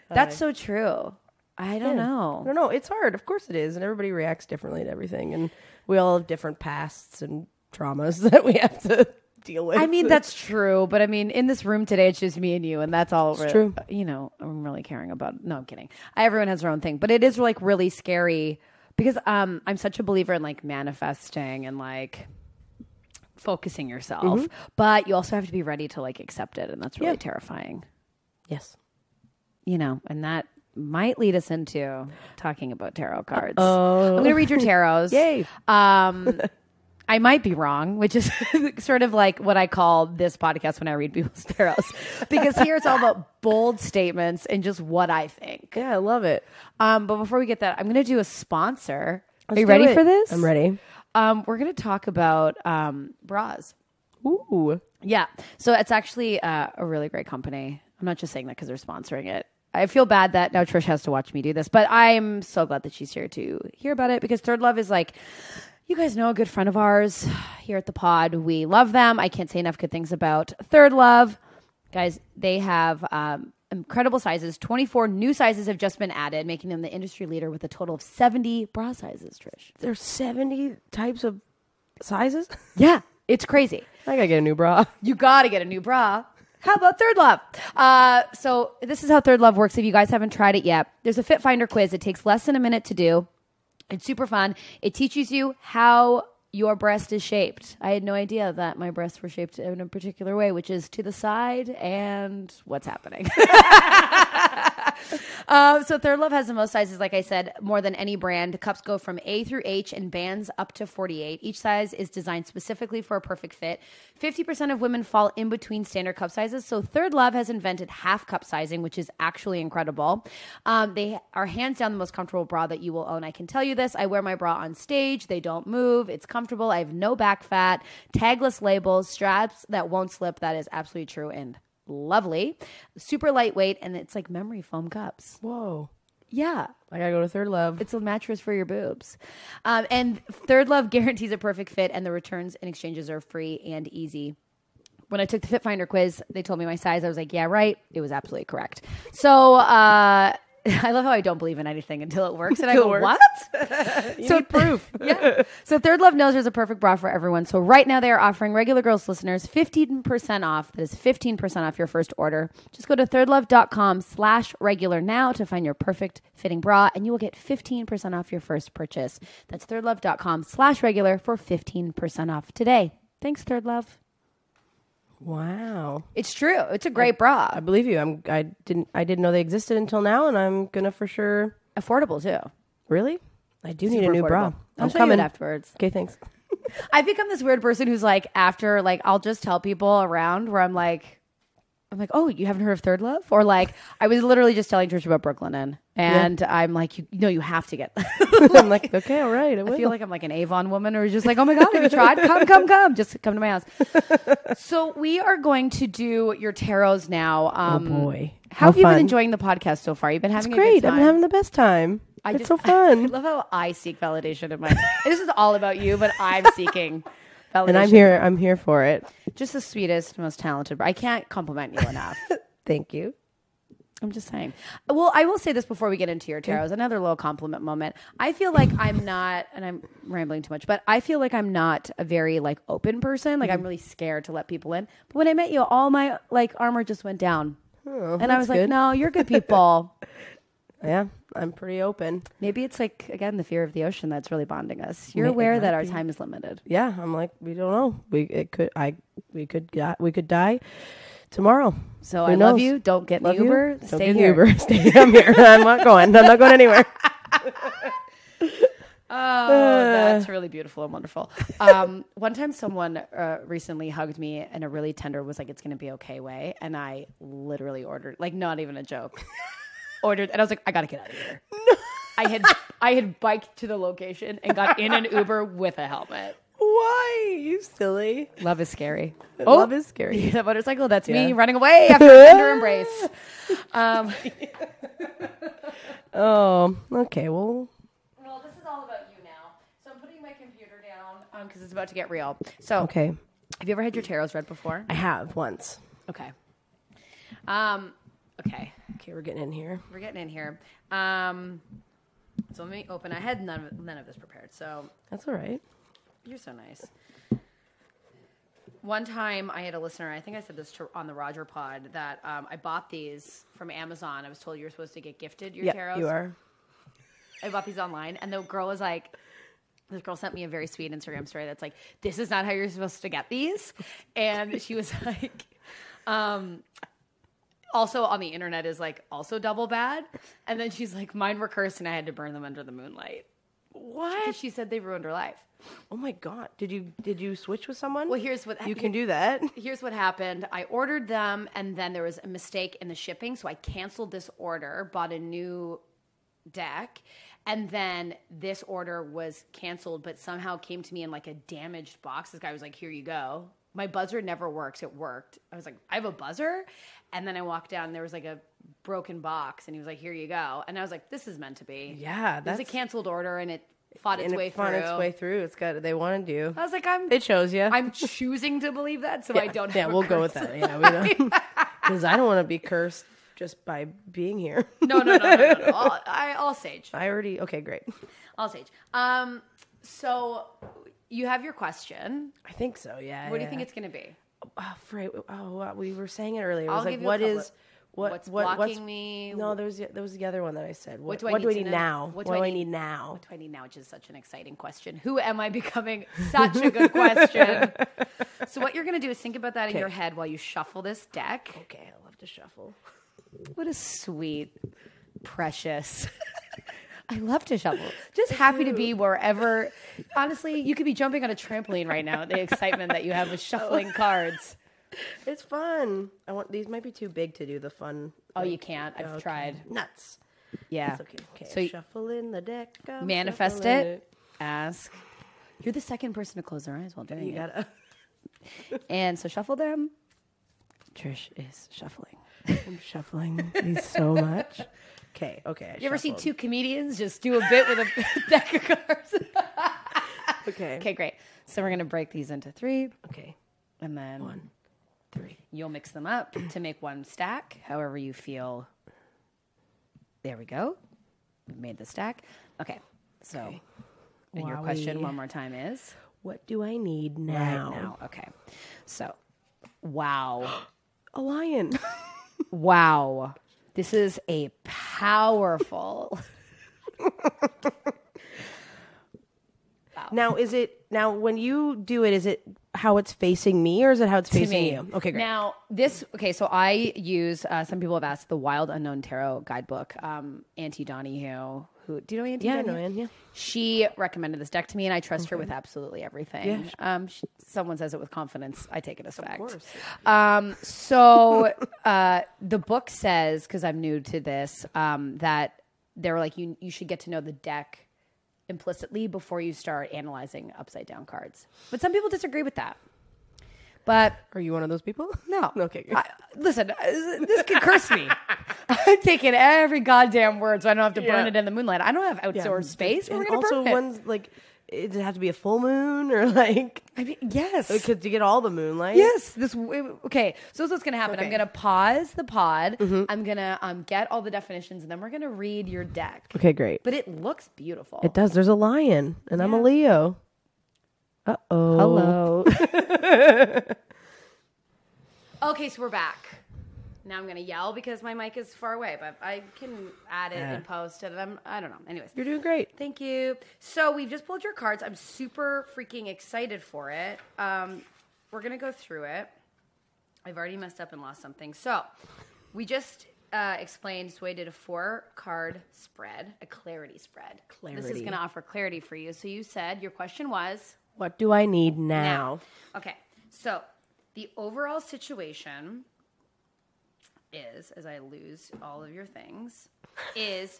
that's so true. I don't know. I don't know. It's hard. Of course it is. And everybody reacts differently to everything. And we all have different pasts and traumas that we have to deal with. I mean, that's true. But I mean, in this room today, it's just me and you. And that's all. It's true. You know, I'm really caring about. No, I'm kidding. Everyone has their own thing. But it is like really scary because I'm such a believer in like manifesting and like focusing yourself. But you also have to be ready to like accept it. And that's really terrifying. Yes. You know, and that might lead us into talking about tarot cards. Oh. I'm going to read your tarots. Yay. I might be wrong, which is sort of like what I call this podcast when I read people's tarots. Because here it's all about bold statements and just what I think. Yeah, I love it. But before we get that, I'm going to do a sponsor. Let's Are you do ready it. for this? I'm ready. We're going to talk about bras. Ooh. Yeah. So it's actually a really great company. I'm not just saying that because they're sponsoring it. I feel bad that now Trish has to watch me do this, but I'm so glad that she's here to hear about it because Third Love is like, you guys know, a good friend of ours here at the pod. We love them. I can't say enough good things about Third Love. Guys, they have incredible sizes. 24 new sizes have just been added, making them the industry leader with a total of 70 bra sizes, Trish. There's 70 types of sizes? Yeah, it's crazy. I gotta get a new bra. You got to get a new bra. How about Third Love? So this is how Third Love works. If you guys haven't tried it yet, there's a Fit Finder quiz. It takes less than a minute to do. It's super fun. It teaches you how your breast is shaped. I had no idea that my breasts were shaped in a particular way, which is to the side and what's happening. So Third Love has the most sizes, like I said, more than any brand. Cups go from A through H and bands up to 48. Each size is designed specifically for a perfect fit. 50% of women fall in between standard cup sizes. So Third Love has invented half cup sizing, which is actually incredible. They are hands down the most comfortable bra that you will own. I can tell you this. I wear my bra on stage. They don't move. It's comfortable. I have no back fat, tagless labels, straps that won't slip. That is absolutely true and lovely. Super lightweight, and it's like memory foam cups. Whoa. Yeah. I gotta go to Third Love. It's a mattress for your boobs. And Third Love guarantees a perfect fit, and the returns and exchanges are free and easy. When I took the Fit Finder quiz, they told me my size. I was like, yeah, right. It was absolutely correct. So I love how I don't believe in anything until it works. And I go, what? You need proof. Yeah. So Third Love knows there's a perfect bra for everyone. So right now they are offering Regular Girls listeners 15% off. That is 15% off your first order. Just go to thirdlove.com/regular now to find your perfect fitting bra, and you will get 15% off your first purchase. That's thirdlove.com/regular for 15% off today. Thanks, Third Love. Wow. It's true. It's a great bra. I believe you. I didn't know they existed until now, and I'm gonna for sure. Affordable too. Really? I do need Super a new bra. affordable. I'll I'm show coming you it afterwards. Okay, thanks. I've become this weird person who's like, after, like, I'll just tell people around where I'm like, oh, you haven't heard of Third Love? Or like, I was literally just telling Trish about Brooklyn Inn, and I'm like, you have to get. I'm like, okay, all right. I feel like I'm like an Avon woman, or just like, oh my God, have you tried? Come, just come to my house. So we are going to do your tarots now. Oh boy, how have you fun. been enjoying the podcast so far? You've been having It's great. a good time. I've been having the best time. It's so fun. I love how I seek validation in my. This is all about you, but I'm seeking validation. And I'm here for it. Just the sweetest, most talented. I can't compliment you enough. Thank you. I'm just saying. Well, I will say this before we get into your tarots. Another little compliment moment. I feel like I'm not, and I'm rambling too much, but I feel like I'm not a very like open person. Like I'm really scared to let people in. But when I met you, all my like armor just went down. Oh, and I was like, no, you're good people. Yeah, I'm pretty open. Maybe it's like, again, the fear of the ocean that's really bonding us. You're aware that our time is limited. Yeah, I'm like, we don't know. We could die tomorrow. So I love you. Don't get in the Uber. Don't Stay get in the here. Uber. Stay. I'm here. I'm not going. I'm not going anywhere. Oh, that's really beautiful and wonderful. One time someone recently hugged me in a really tender, was like, it's going to be okay way. And I literally ordered, like, not even a joke, and I was like, I got to get out of here. No. I had biked to the location and got in an Uber with a helmet. Why? You silly. Love is scary. Love is scary. The motorcycle, that's me running away after a tender embrace. Oh, okay. Well, this is all about you now. So I'm putting my computer down because it's about to get real. So, okay. Have you ever had your tarots read before? I have once. Okay. Okay. Okay, we're getting in here. We're getting in here. So let me open. I had none of this prepared, so That's all right. you're so nice. One time I had a listener, I think I said this on the Roger pod, that I bought these from Amazon. I was told you're supposed to get gifted your tarots. You are. I bought these online, and the girl was like, this girl sent me a very sweet Instagram story that's like, this is not how you're supposed to get these. And she was like, also on the internet is like also double bad. And then she's like, mine were cursed and I had to burn them under the moonlight. What? Because she said they ruined her life. Oh my God. Did you switch with someone? Well, here's what you can do that. Here's what happened. I ordered them and then there was a mistake in the shipping. So I canceled this order, bought a new deck. And then this order was canceled, but somehow came to me in like a damaged box. This guy was like, here you go. My buzzer never works. It worked. I was like, I have a buzzer? And then I walked down and there was like a broken box and he was like, here you go. And I was like, this is meant to be. Yeah. It was a canceled order and it fought its way through. They wanted you. I was like, It chose you. I'm choosing to believe that, so I don't have we'll go with that. Yeah, we don't. Because I don't want to be cursed just by being here. No. I'll sage. Okay, great. I'll sage. So you have your question. I think so, yeah. What do you think it's going to be? We were saying it earlier. It was I'll give you what's blocking me? No, there was the other one that I said. What do I need now? What do I need now? What do I need now? Which is such an exciting question. Who am I becoming? Such a good question. So what you're going to do is think about that in your head while you shuffle this deck. Okay, I love to shuffle. What a sweet, precious. I love to shuffle. Just happy to be wherever. Honestly, you could be jumping on a trampoline right now. The excitement that you have with shuffling cards. It's fun. These might be too big to do the fun. Oh, you can't. I've tried. Nuts. Yeah. That's okay. So shuffle in the deck. Manifest it. Ask. You're the second person to close their eyes while doing it. You gotta. And so shuffle them. Trish is shuffling. I'm shuffling these so much. Okay. You ever see two comedians just do a bit with a deck of cards? Okay, great. So we're going to break these into 3. Okay. And then 1, 3. You'll mix them up to make one stack, however you feel. There we go. We've made the stack. Okay. So and your question one more time is? What do I need now? Right now. Okay. So, wow. A lion. Wow. This is a powerful. Wow. Now when you do it, is it how it's facing me or is it how it's facing you? Okay, great. Now so I use, some people have asked the Wild Unknown Tarot guidebook. Auntie Donahue, do you know Auntie Donahue? I know Ann, yeah. She recommended this deck to me and I trust her with absolutely everything. Yeah. Someone says it with confidence. I take it as fact. Of course. So the book says, because I'm new to this, that they were like, you should get to know the deck implicitly before you start analyzing upside down cards. But some people disagree with that. But are you one of those people? No. Okay. Good. Listen, this could curse me. I'm taking every goddamn word so I don't have to burn it in the moonlight. I don't have outdoor space. We're going to burn it. One's like, does it have to be a full moon or like? I mean, yes. Because you get all the moonlight. Yes. Okay. So what's going to happen. Okay. I'm going to pause the pod. Mm-hmm. I'm going to get all the definitions, and then we're going to read your deck. Okay, great. But it looks beautiful. It does. There's a lion, and I'm a Leo. Hello. Okay, so we're back. Now I'm going to yell because my mic is far away, but I can add it and post it. I don't know. Anyways. You're doing great. Thank you. So we've just pulled your cards. I'm super freaking excited for it. We're going to go through it. I've already messed up and lost something. So we just explained, so I did a 4-card spread, a clarity spread. This is going to offer clarity for you. So you said your question was? What do I need now? Okay. So the overall situation is, as I lose all of your things, is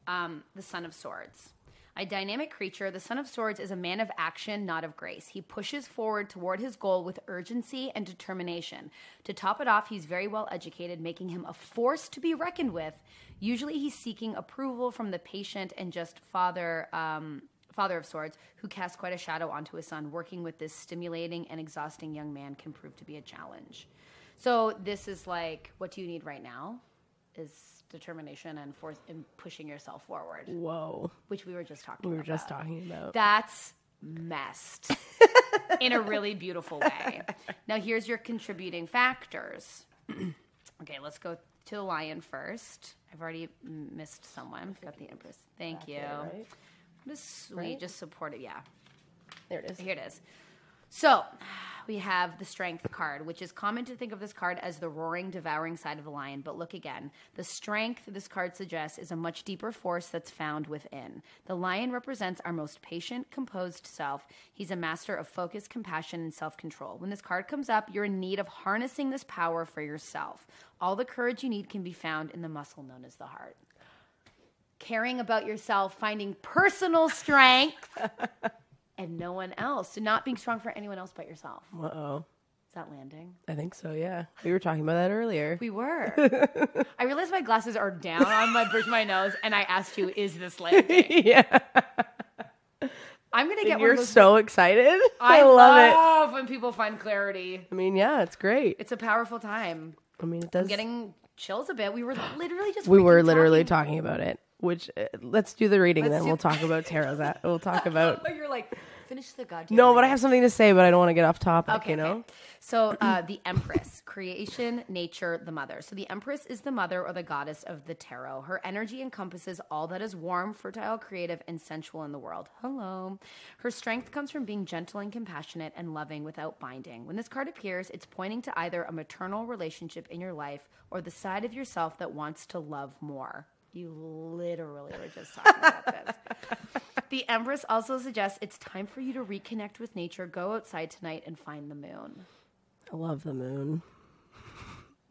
the Son of Swords. A dynamic creature, the Son of Swords is a man of action, not of grace. He pushes forward toward his goal with urgency and determination. To top it off, he's very well educated, making him a force to be reckoned with. Usually he's seeking approval from the patient and just Father of Swords, who casts quite a shadow onto his son. Working with this stimulating and exhausting young man can prove to be a challenge. So this is like, what do you need right now? Is determination, and force in pushing yourself forward. Whoa. Which we were just talking about. That's messed in a really beautiful way. Now, here's your contributing factors. Okay, let's go to the lion first. I've already missed someone. Got the Empress. Thank you. There, right? What is sweet. Right? Just support it. Yeah. There it is. Here it is. So we have the Strength card, which is common to think of this card as the roaring, devouring side of the lion. But look again. The strength this card suggests is a much deeper force that's found within. The lion represents our most patient, composed self. He's a master of focus, compassion, and self-control. When this card comes up, you're in need of harnessing this power for yourself. All the courage you need can be found in the muscle known as the heart. Caring about yourself, finding personal strength, and no one else. So not being strong for anyone else but yourself. Uh-oh. Is that landing? I think so, yeah. We were talking about that earlier. We were. I realized my glasses are down on my bridge of my nose, and I asked you, is this landing? Yeah. I'm going to get You're one of those. so excited. I love it when people find clarity. I mean, yeah, it's great. It's a powerful time. I mean, it does. I'm getting chills a bit. We were literally just talking about it. Which let's do the reading, then we'll talk about tarot. We'll talk about. You're like, finish the goddamn. No, reading. but I have something to say, but I don't want to get off topic. Okay, you know. Okay. So the Empress, creation, nature, the mother. So the Empress is the mother or the goddess of the tarot. Her energy encompasses all that is warm, fertile, creative, and sensual in the world. Hello. Her strength comes from being gentle and compassionate and loving without binding. When this card appears, it's pointing to either a maternal relationship in your life or the side of yourself that wants to love more. You literally were just talking about this. The Empress also suggests it's time for you to reconnect with nature, go outside tonight, and find the moon. I love the moon.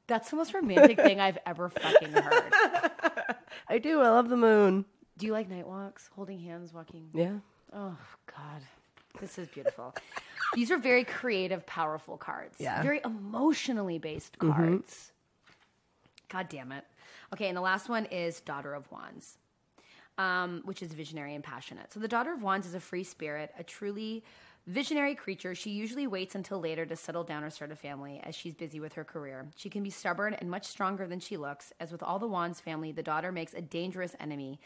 That's the most romantic thing I've ever fucking heard. I do. I love the moon. Do you like night walks? Holding hands, walking? Yeah. Oh, God. This is beautiful. These are very creative, powerful cards. Yeah. Very emotionally based cards. God damn it. Okay, and the last one is Daughter of Wands, which is visionary and passionate. So the Daughter of Wands is a free spirit, a truly visionary creature. She usually waits until later to settle down or start a family as she's busy with her career. She can be stubborn and much stronger than she looks. As with all the Wands family, the daughter makes a dangerous enemy.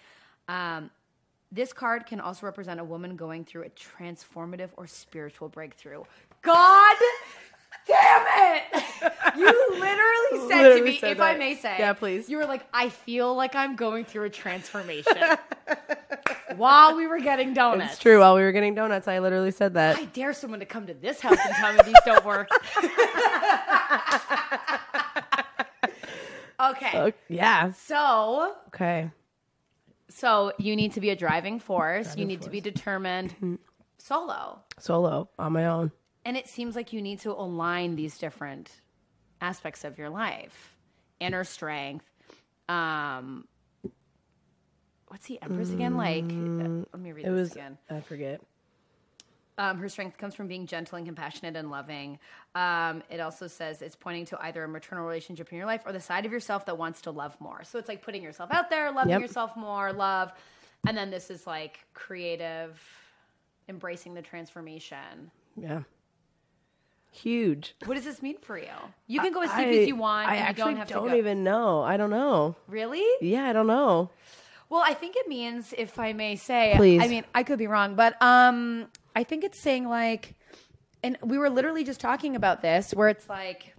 This card can also represent a woman going through a transformative or spiritual breakthrough. God damn it! You literally said to me, if I may say. Yeah, please. You were like, I feel like I'm going through a transformation. While we were getting donuts. It's true. While we were getting donuts, I literally said that. I dare someone to come to this house and tell me these don't work. Okay. Yeah. Okay. So you need to be a driving force. You need to be determined. Solo. On my own. And it seems like you need to align these different aspects of your life. Inner strength. What's the Empress again? Like, let me read this again. I forget. Her strength comes from being gentle and compassionate and loving. It also says it's pointing to either a maternal relationship in your life or the side of yourself that wants to love more. So it's like putting yourself out there, loving yourself more, love. And then this is like creative, embracing the transformation. Yeah. Huge. What does this mean for you? You can go as deep as you want. I actually don't even know. I don't know. Really? Yeah, I don't know. Well, I think it means, if I may say, please. I mean, I could be wrong, but I think it's saying like, and we were literally just talking about this, where it's like,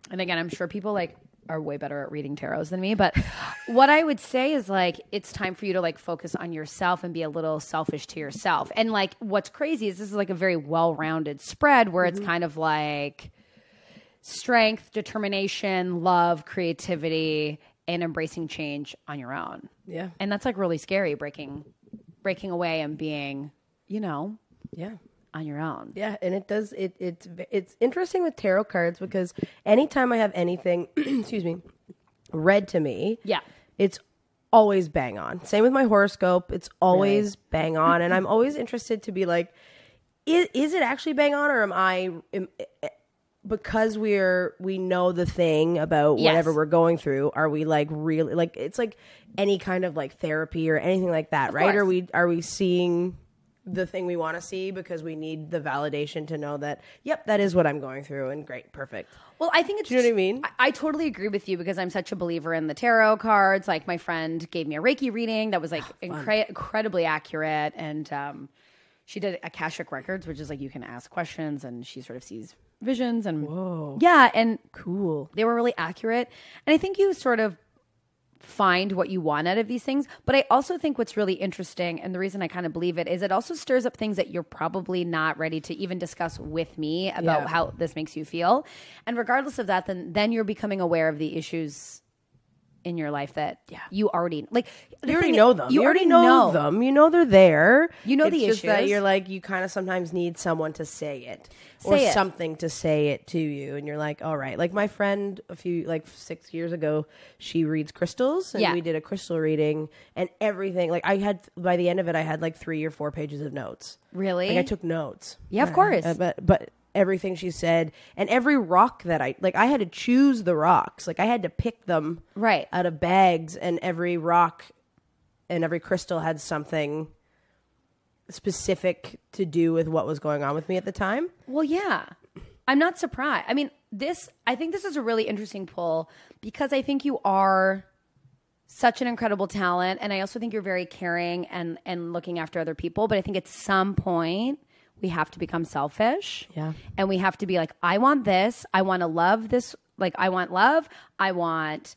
and again, I'm sure people like are way better at reading tarots than me, but what I would say is like, it's time for you to like focus on yourself and be a little selfish to yourself. And like, what's crazy is this is like a very well-rounded spread where it's kind of like strength, determination, love, creativity, and embracing change on your own. Yeah. And that's like really scary, breaking away and being, on your own. Yeah, and it does. It's interesting with tarot cards because anytime I have anything, excuse me, read to me, it's always bang on. Same with my horoscope; it's always bang on, and I'm always interested to be like, is it actually bang on, or am I? Because we know the thing about whatever we're going through, are we like really like it's like any kind of like therapy or anything like that, right? Are we seeing the thing we want to see because we need the validation to know that, yep, that is what I'm going through, and great, perfect. Well, I think it's... Do you know what I mean? I totally agree with you because I'm such a believer in the tarot cards. Like, my friend gave me a Reiki reading that was, like, incredibly accurate, and she did Akashic Records, which is, like, you can ask questions, and she sort of sees visions, and... Whoa. Yeah, and... Cool. They were really accurate, and I think you sort of find what you want out of these things. But I also think what's really interesting, and the reason I kind of believe it, is it also stirs up things that you're probably not ready to even discuss with me about how this makes you feel. And regardless of that, then you're becoming aware of the issues in your life that you already like. You already know them. You already know them. You know they're there. You know it's the just issues. that you're like, you kind of sometimes need someone to say it. Something to say it to you, and you're like, all right. Like my friend, 6 years ago, she reads crystals, and we did a crystal reading, and everything. Like I had, by the end of it, I had like 3 or 4 pages of notes. Really? Like I took notes. Yeah, of course. But everything she said, and every rock that I had to choose the rocks. Like I had to pick them out of bags, and every rock and every crystal had something specific to do with what was going on with me at the time. Well, yeah. I'm not surprised. I mean, I think this is a really interesting pull because I think you are such an incredible talent, and I also think you're very caring and looking after other people, but I think at some point we have to become selfish. Yeah. And we have to be like, I want this. I want to love this. Like, I want love. I want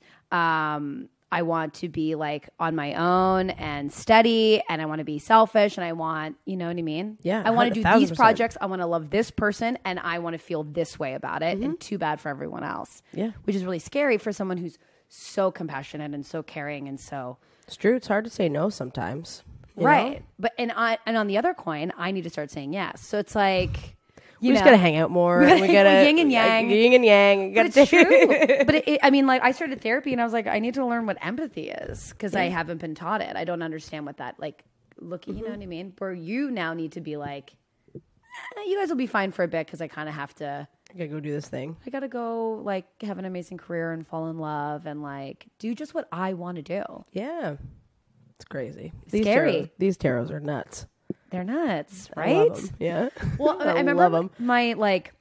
to be like on my own and steady, and I want to be selfish, and I want, you know what I mean? Yeah. I want to do 1,000%. these projects. I want to love this person, and I want to feel this way about it, and too bad for everyone else. Yeah. Which is really scary for someone who's so compassionate and so caring and so... It's true. It's hard to say no sometimes. Right. Know? But and on the other coin, I need to start saying yes. So it's like... We just gotta hang out more. We gotta yin and yang. Yin and yang. But it's true. But I mean, like, I started therapy, and I was like, I need to learn what empathy is because I haven't been taught it. I don't understand what that you know what I mean? Where you now need to be like, you guys will be fine for a bit because I kind of have to. I gotta go do this thing. I gotta go like have an amazing career and fall in love and like do just what I want to do. Yeah, it's crazy. Scary. These tarots are nuts. They're nuts, right? I love them. Yeah. Well, I remember my like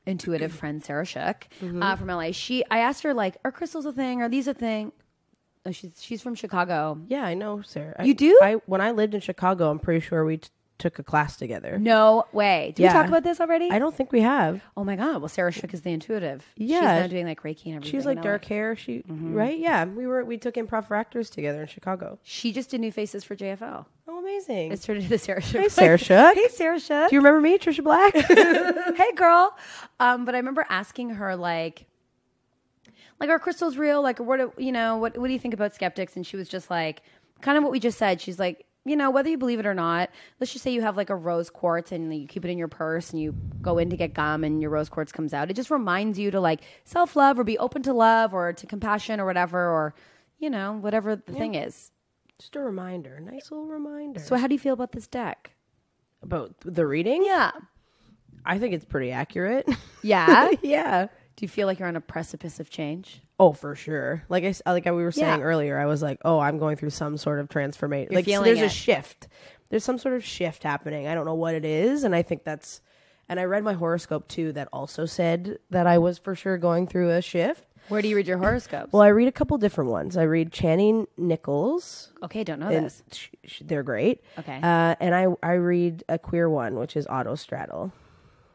intuitive friend Sarah Shook from LA. I asked her like, are crystals a thing? Are these a thing? Oh, she's from Chicago. Yeah, I know Sarah. You do? When I lived in Chicago, I'm pretty sure we took a class together. No way. Did we talk about this already? I don't think we have. Oh my God. Well, Sarah Shook is the intuitive. Yeah. She's now doing like Reiki and everything. She's like dark hair. Right? Yeah. We took improv for actors together in Chicago. She just did new faces for JFL. Oh, amazing. It's turned into Sarah Shook. Hey, Sarah Shook. Hey, Sarah Shook. Do you remember me, Trisha Black? Hey, girl. But I remember asking her like, are crystals real? Like, what do you think about skeptics? And she was just like, kind of what we just said. She's like, whether you believe it or not, let's just say you have like a rose quartz and you keep it in your purse and you go in to get gum and your rose quartz comes out. It just reminds you to like self-love or be open to love or to compassion or whatever, or, whatever the thing is. Just a reminder, a nice little reminder. So how do you feel about this deck? About the reading? Yeah. I think it's pretty accurate. Yeah? Yeah. Do you feel like you're on a precipice of change? Oh, for sure. Like we were saying earlier, I was like, oh, I'm going through some sort of transformation. You're feeling there's a shift. There's some sort of shift happening. I don't know what it is. And I think and I read my horoscope too that also said that I was for sure going through a shift. Where do you read your horoscopes? Well, I read a couple different ones. I read Channing Nichols. Okay, don't know this. They're great. Okay. And I read a queer one, which is Autostraddle.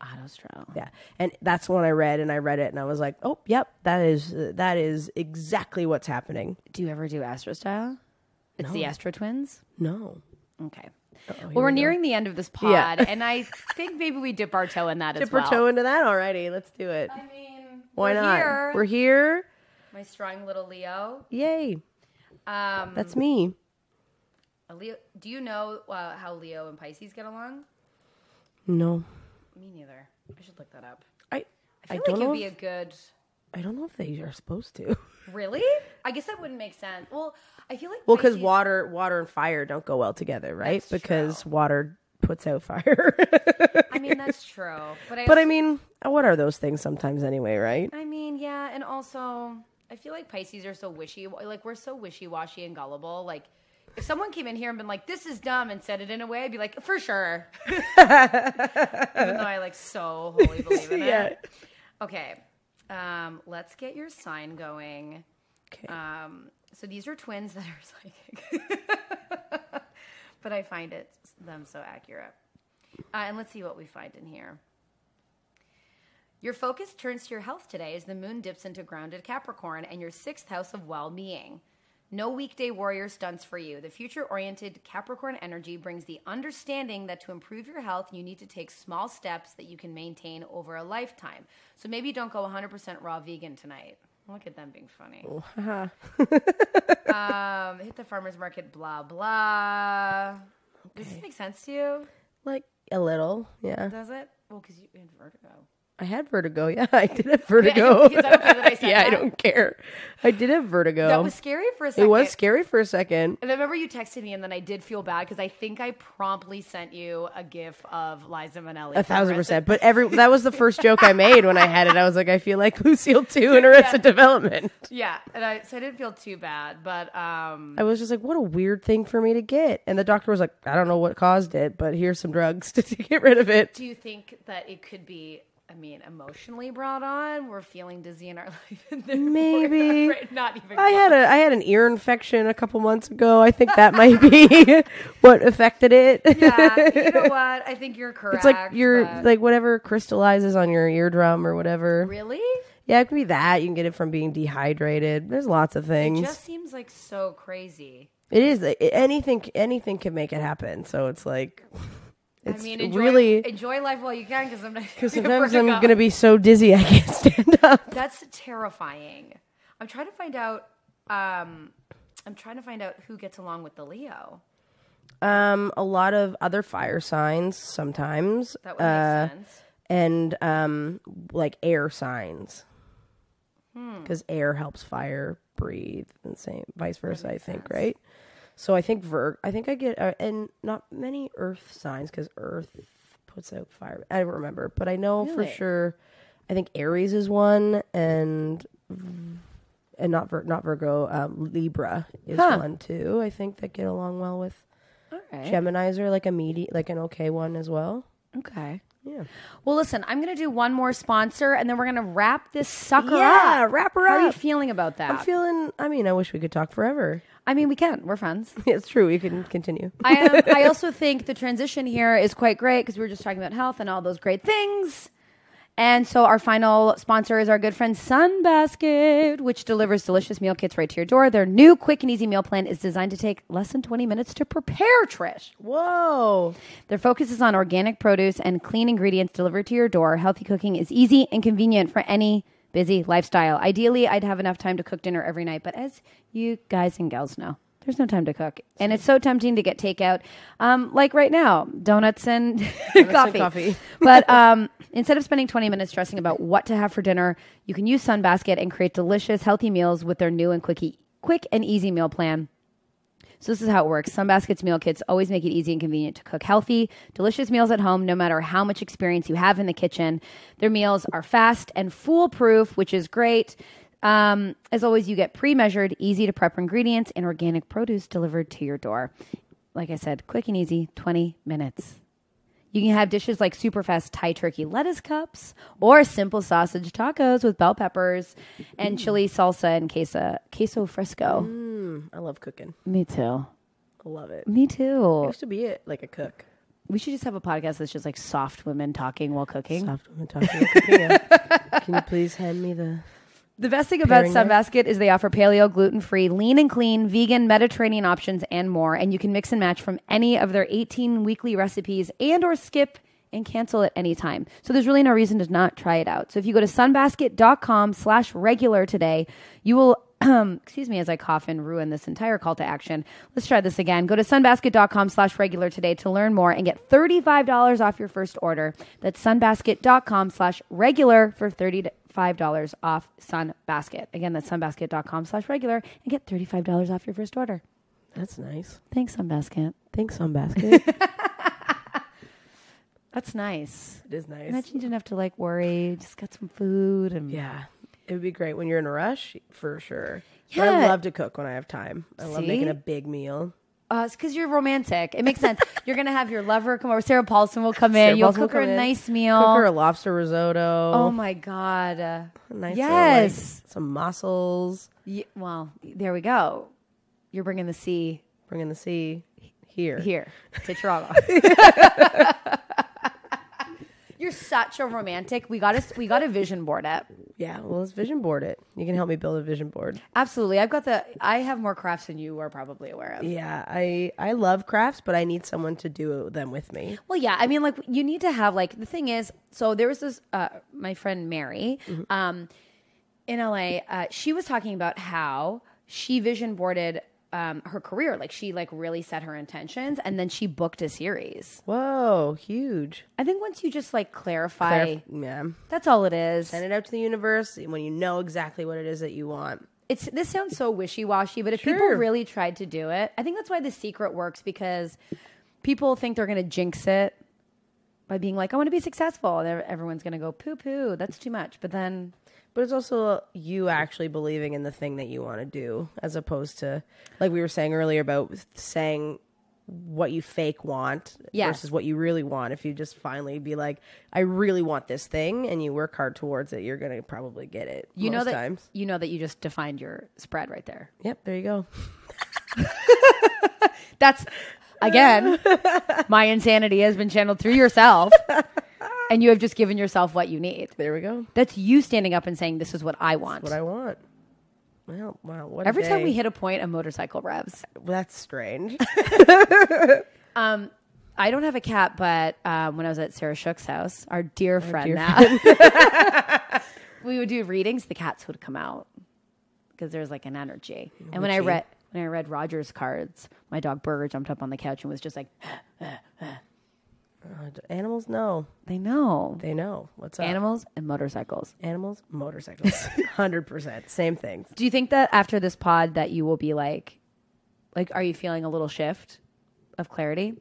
Autostraddle. Yeah. And that's one I read, and I read it, and I was like, oh, yep, that is exactly what's happening. Do you ever do Astro Style? It's the Astro Twins? No. Okay. Well, we're nearing the end of this pod, and I think maybe we dip our toe in that as well. Dip our toe into that already. Let's do it. I mean, why not? We're here. My strong little Leo. Yay. That's me. Leo. Do you know how Leo and Pisces get along? No. Me neither. I should look that up. I feel don't like know you'd be a good... I don't know if they are supposed to. Really? I guess that wouldn't make sense. Well, I feel like... Well, because water and fire don't go well together, right? That's because true. Water puts out fire. I mean, that's true. But I mean, what are those things sometimes anyway, right? I mean, yeah. And also, I feel like Pisces are so wishy... Like, we're so wishy-washy and gullible. Like, if someone came in here and been like, this is dumb and said it in a way, I'd be like, for sure. Even though I like so wholly believe in it. Okay. Let's get your sign going. Okay. So these are twins that are psychic. But I find them so accurate. And let's see what we find in here. Your focus turns to your health today as the moon dips into grounded Capricorn and your 6th house of well-being. No weekday warrior stunts for you. The future-oriented Capricorn energy brings the understanding that to improve your health, you need to take small steps that you can maintain over a lifetime. So maybe don't go 100% raw vegan tonight. Look at them being funny. Hit the farmer's market, blah, blah. Okay. Does this make sense to you? Like, a little, yeah. Does it? Well, because you had vertigo. I had vertigo, yeah. I did have vertigo. Is that okay that I said that? I don't care. I did have vertigo. That was scary for a second. It was scary for a second. And I remember you texted me, and then I did feel bad because I think I promptly sent you a gif of Liza Minnelli. 1,000%. But that was the first joke I made when I had it. I was like, I feel like Lucille 2 in Arrested Development. Yeah, so I didn't feel too bad, but I was just like, what a weird thing for me to get. And the doctor was like, I don't know what caused it, but here's some drugs to get rid of it. Do you think that it could be, emotionally brought on? We're feeling dizzy in our life. And maybe. Not even. I had an ear infection a couple months ago. I think that might be what affected it. Yeah, you know what? I think you're correct. It's like like whatever crystallizes on your eardrum or whatever. Really? Yeah, it could be that. You can get it from being dehydrated. There's lots of things. It just seems like so crazy. It is. Anything can make it happen. So it's like. Enjoy life while you can, because sometimes I'm going to be so dizzy I can't stand up. That's terrifying. I'm trying to find out. Who gets along with the Leo. A lot of other fire signs sometimes. That would make sense. And like air signs, because air helps fire breathe, and same vice versa. I think, right? So I think I get, and not many earth signs, because earth puts out fire. I don't remember, but I know for sure, I think Aries is one, and not Virgo, Libra is one too. I think that get along well with. All right. Geminis are like an okay one as well. Okay. Yeah. Well, listen, I'm going to do one more sponsor, and then we're going to wrap this sucker up. Yeah, wrap her up. How are you feeling about that? I wish we could talk forever. We can. We're friends. It's true. We can continue. I also think the transition here is quite great, because we were just talking about health and all those great things. And so our final sponsor is our good friend Sunbasket, which delivers delicious meal kits right to your door. Their new quick and easy meal plan is designed to take less than 20 minutes to prepare, Trish. Whoa. Their focus is on organic produce and clean ingredients delivered to your door. Healthy cooking is easy and convenient for any busy lifestyle. Ideally, I'd have enough time to cook dinner every night, but as you guys and gals know, there's no time to cook. And it's so tempting to get takeout. Like right now, donuts and coffee. But instead of spending 20 minutes stressing about what to have for dinner, you can use Sunbasket and create delicious, healthy meals with their new and quick and easy meal plan. So this is how it works. Sunbasket's meal kits always make it easy and convenient to cook healthy, delicious meals at home, no matter how much experience you have in the kitchen. Their meals are fast and foolproof, which is great. As always, you get pre-measured, easy to prep ingredients and organic produce delivered to your door. Like I said, quick and easy, 20 minutes. You can have dishes like super fast Thai turkey lettuce cups or simple sausage tacos with bell peppers and chili salsa and queso fresco. I love cooking. Me too. I love it. Me too. I used to be like a cook. We should just have a podcast that's just like soft women talking while cooking. Soft women talking while cooking. Yeah. Can you please hand me the... The best thing about Sunbasket is they offer paleo, gluten-free, lean and clean, vegan, Mediterranean options, and more. And you can mix and match from any of their 18 weekly recipes and or skip and cancel at any time. So there's really no reason to not try it out. So if you go to sunbasket.com/regular today, you will... excuse me as I cough and ruin this entire call to action. Let's try this again. Go to sunbasket.com/regular today to learn more and get $35 off your first order. That's sunbasket.com/regular for $35 off Sunbasket. Again, that's sunbasket.com/regular and get $35 off your first order. That's nice. Thanks, Sunbasket. Thanks, Sunbasket. That's nice. It is nice. Imagine you didn't have to like worry. Just got some food and yeah. It would be great when you're in a rush, for sure. Yeah. But I love to cook when I have time. I love making a big meal. It's because you're romantic. It makes sense. You're going to have your lover come over. Sarah Paulson will come in. You'll cook her a nice meal. Cook her a lobster risotto. Oh, my God. Nice. Yes. Some mussels. Well, there we go. You're bringing the sea. Bringing the sea here to Toronto. You're such a romantic. We got to vision board it. Yeah, well, let's vision board it. You can help me build a vision board. Absolutely. I have more crafts than you are probably aware of. Yeah, I love crafts, but I need someone to do them with me. Well, yeah. I mean, like, you need to have, like, the thing is, so there was this, my friend Mary, in LA, she was talking about how she vision boarded her career. Like, she like really set her intentions, and then she booked a series. Whoa, huge. I think once you just like clarify, yeah, that's all it is. Send it out to the universe when you know exactly what it is that you want. This sounds so wishy-washy, but if people really tried to do it, I think that's why The Secret works, because people think they're going to jinx it by being like, I want to be successful, and everyone's going to go poo-poo, that's too much. But it's also you actually believing in the thing that you want to do, as opposed to, like we were saying earlier, about saying what you fake want versus what you really want. If you just finally be like, I really want this thing, and you work hard towards it, you're going to probably get it. You know that you just defined your spread right there. Yep, there you go. That's, again, my insanity has been channeled through yourself. And you have just given yourself what you need. There we go. That's you standing up and saying, this is what I want. What I want. Well, wow. What Every time we hit a point, a motorcycle revs. That's strange. I don't have a cat, but when I was at Sarah Shook's house, our dear friend Matt, we would do readings. The cats would come out because there's like an energy. And when I read Roger's cards, my dog Burger jumped up on the couch and was just like, animals know. They know. What's up? Animals and motorcycles. 100%. Same things. Do you think that after this pod that you will be like, are you feeling a little shift of clarity?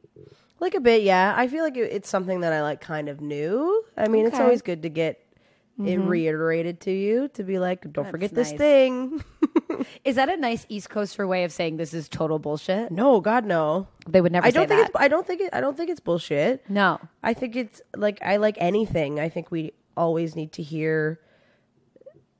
Like a bit, yeah. I feel like it's something that I like kind of knew. I mean, It's always good to get it reiterated to you, to be like, don't forget this thing. Is that a nice East Coaster way of saying this is total bullshit? No, God, no. They would never say that. I don't think it's bullshit. No. I think it's like, I like anything. I think we always need to hear.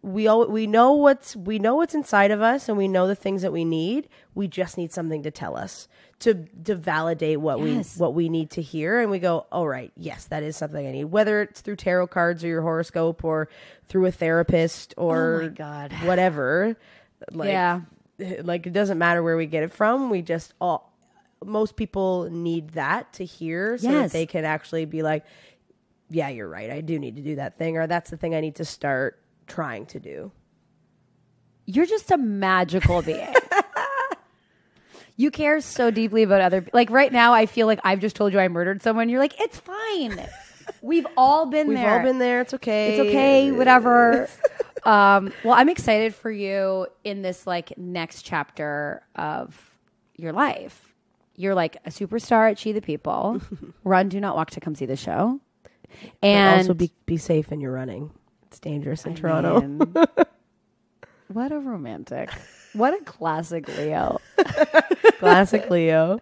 We know what's inside of us, and we know the things that we need. We just need something to tell us to validate what we need to hear, and we go, all right, yes, that is something I need. Whether it's through tarot cards or your horoscope or through a therapist or oh my God, whatever. Like it doesn't matter where we get it from. We just most people need that to hear so that they can actually be like, yeah, you're right. I do need to do that thing, or that's the thing I need to start trying to do. You're just a magical being. You care so deeply about other, like right now I feel like I've just told you I murdered someone. You're like, it's fine. We've all been there. It's okay. It's okay. Whatever. Well, I'm excited for you in this like next chapter of your life. You're like a superstar at She the People. Run, do not walk to come see the show. And also be safe in your running. It's dangerous in Toronto. What a romantic. What a classic Leo. Classic Leo.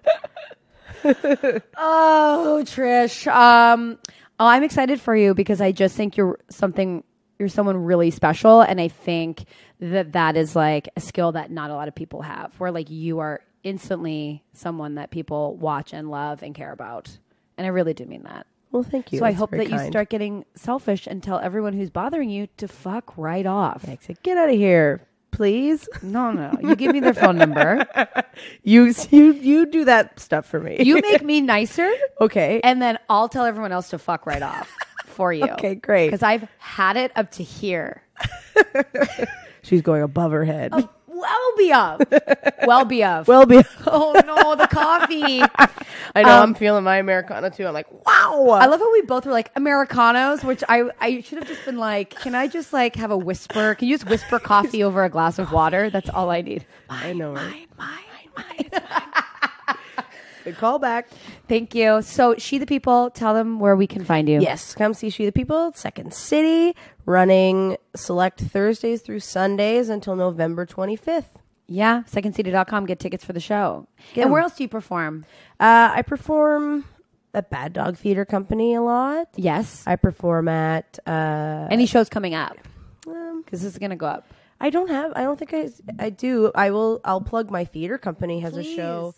Oh, Trish. I'm excited for you because I just think you're someone really special. And I think that is like a skill that not a lot of people have, where like you are instantly someone that people watch and love and care about. And I really do mean that. Well, thank you. So I hope that you start getting selfish and tell everyone who's bothering you to fuck right off. Get out of here, please. No. You give me their phone number. You do that stuff for me. You make me nicer. Okay. And then I'll tell everyone else to fuck right off for you. Okay, great. Because I've had it up to here. She's going above her head. Well be of. Oh no, the coffee. I know, I'm feeling my Americano too. I'm like, wow. I love how we both were like Americanos, which I should have just been like, can I just like have a whisper? Can you just whisper coffee over a glass of water? That's all I need. I know. Mine. Good call back. Thank you. So She the People, tell them where we can find you. Yes, come see She the People, Second City, running select Thursdays through Sundays until November 25th. Yeah, secondcity.com. Get tickets for the show. Get and 'em. where else do you perform? I perform at Bad Dog Theater Company a lot. Yes. I perform at Any shows coming up? Because this is going to go up. I don't think I do. I'll plug my theater company has a show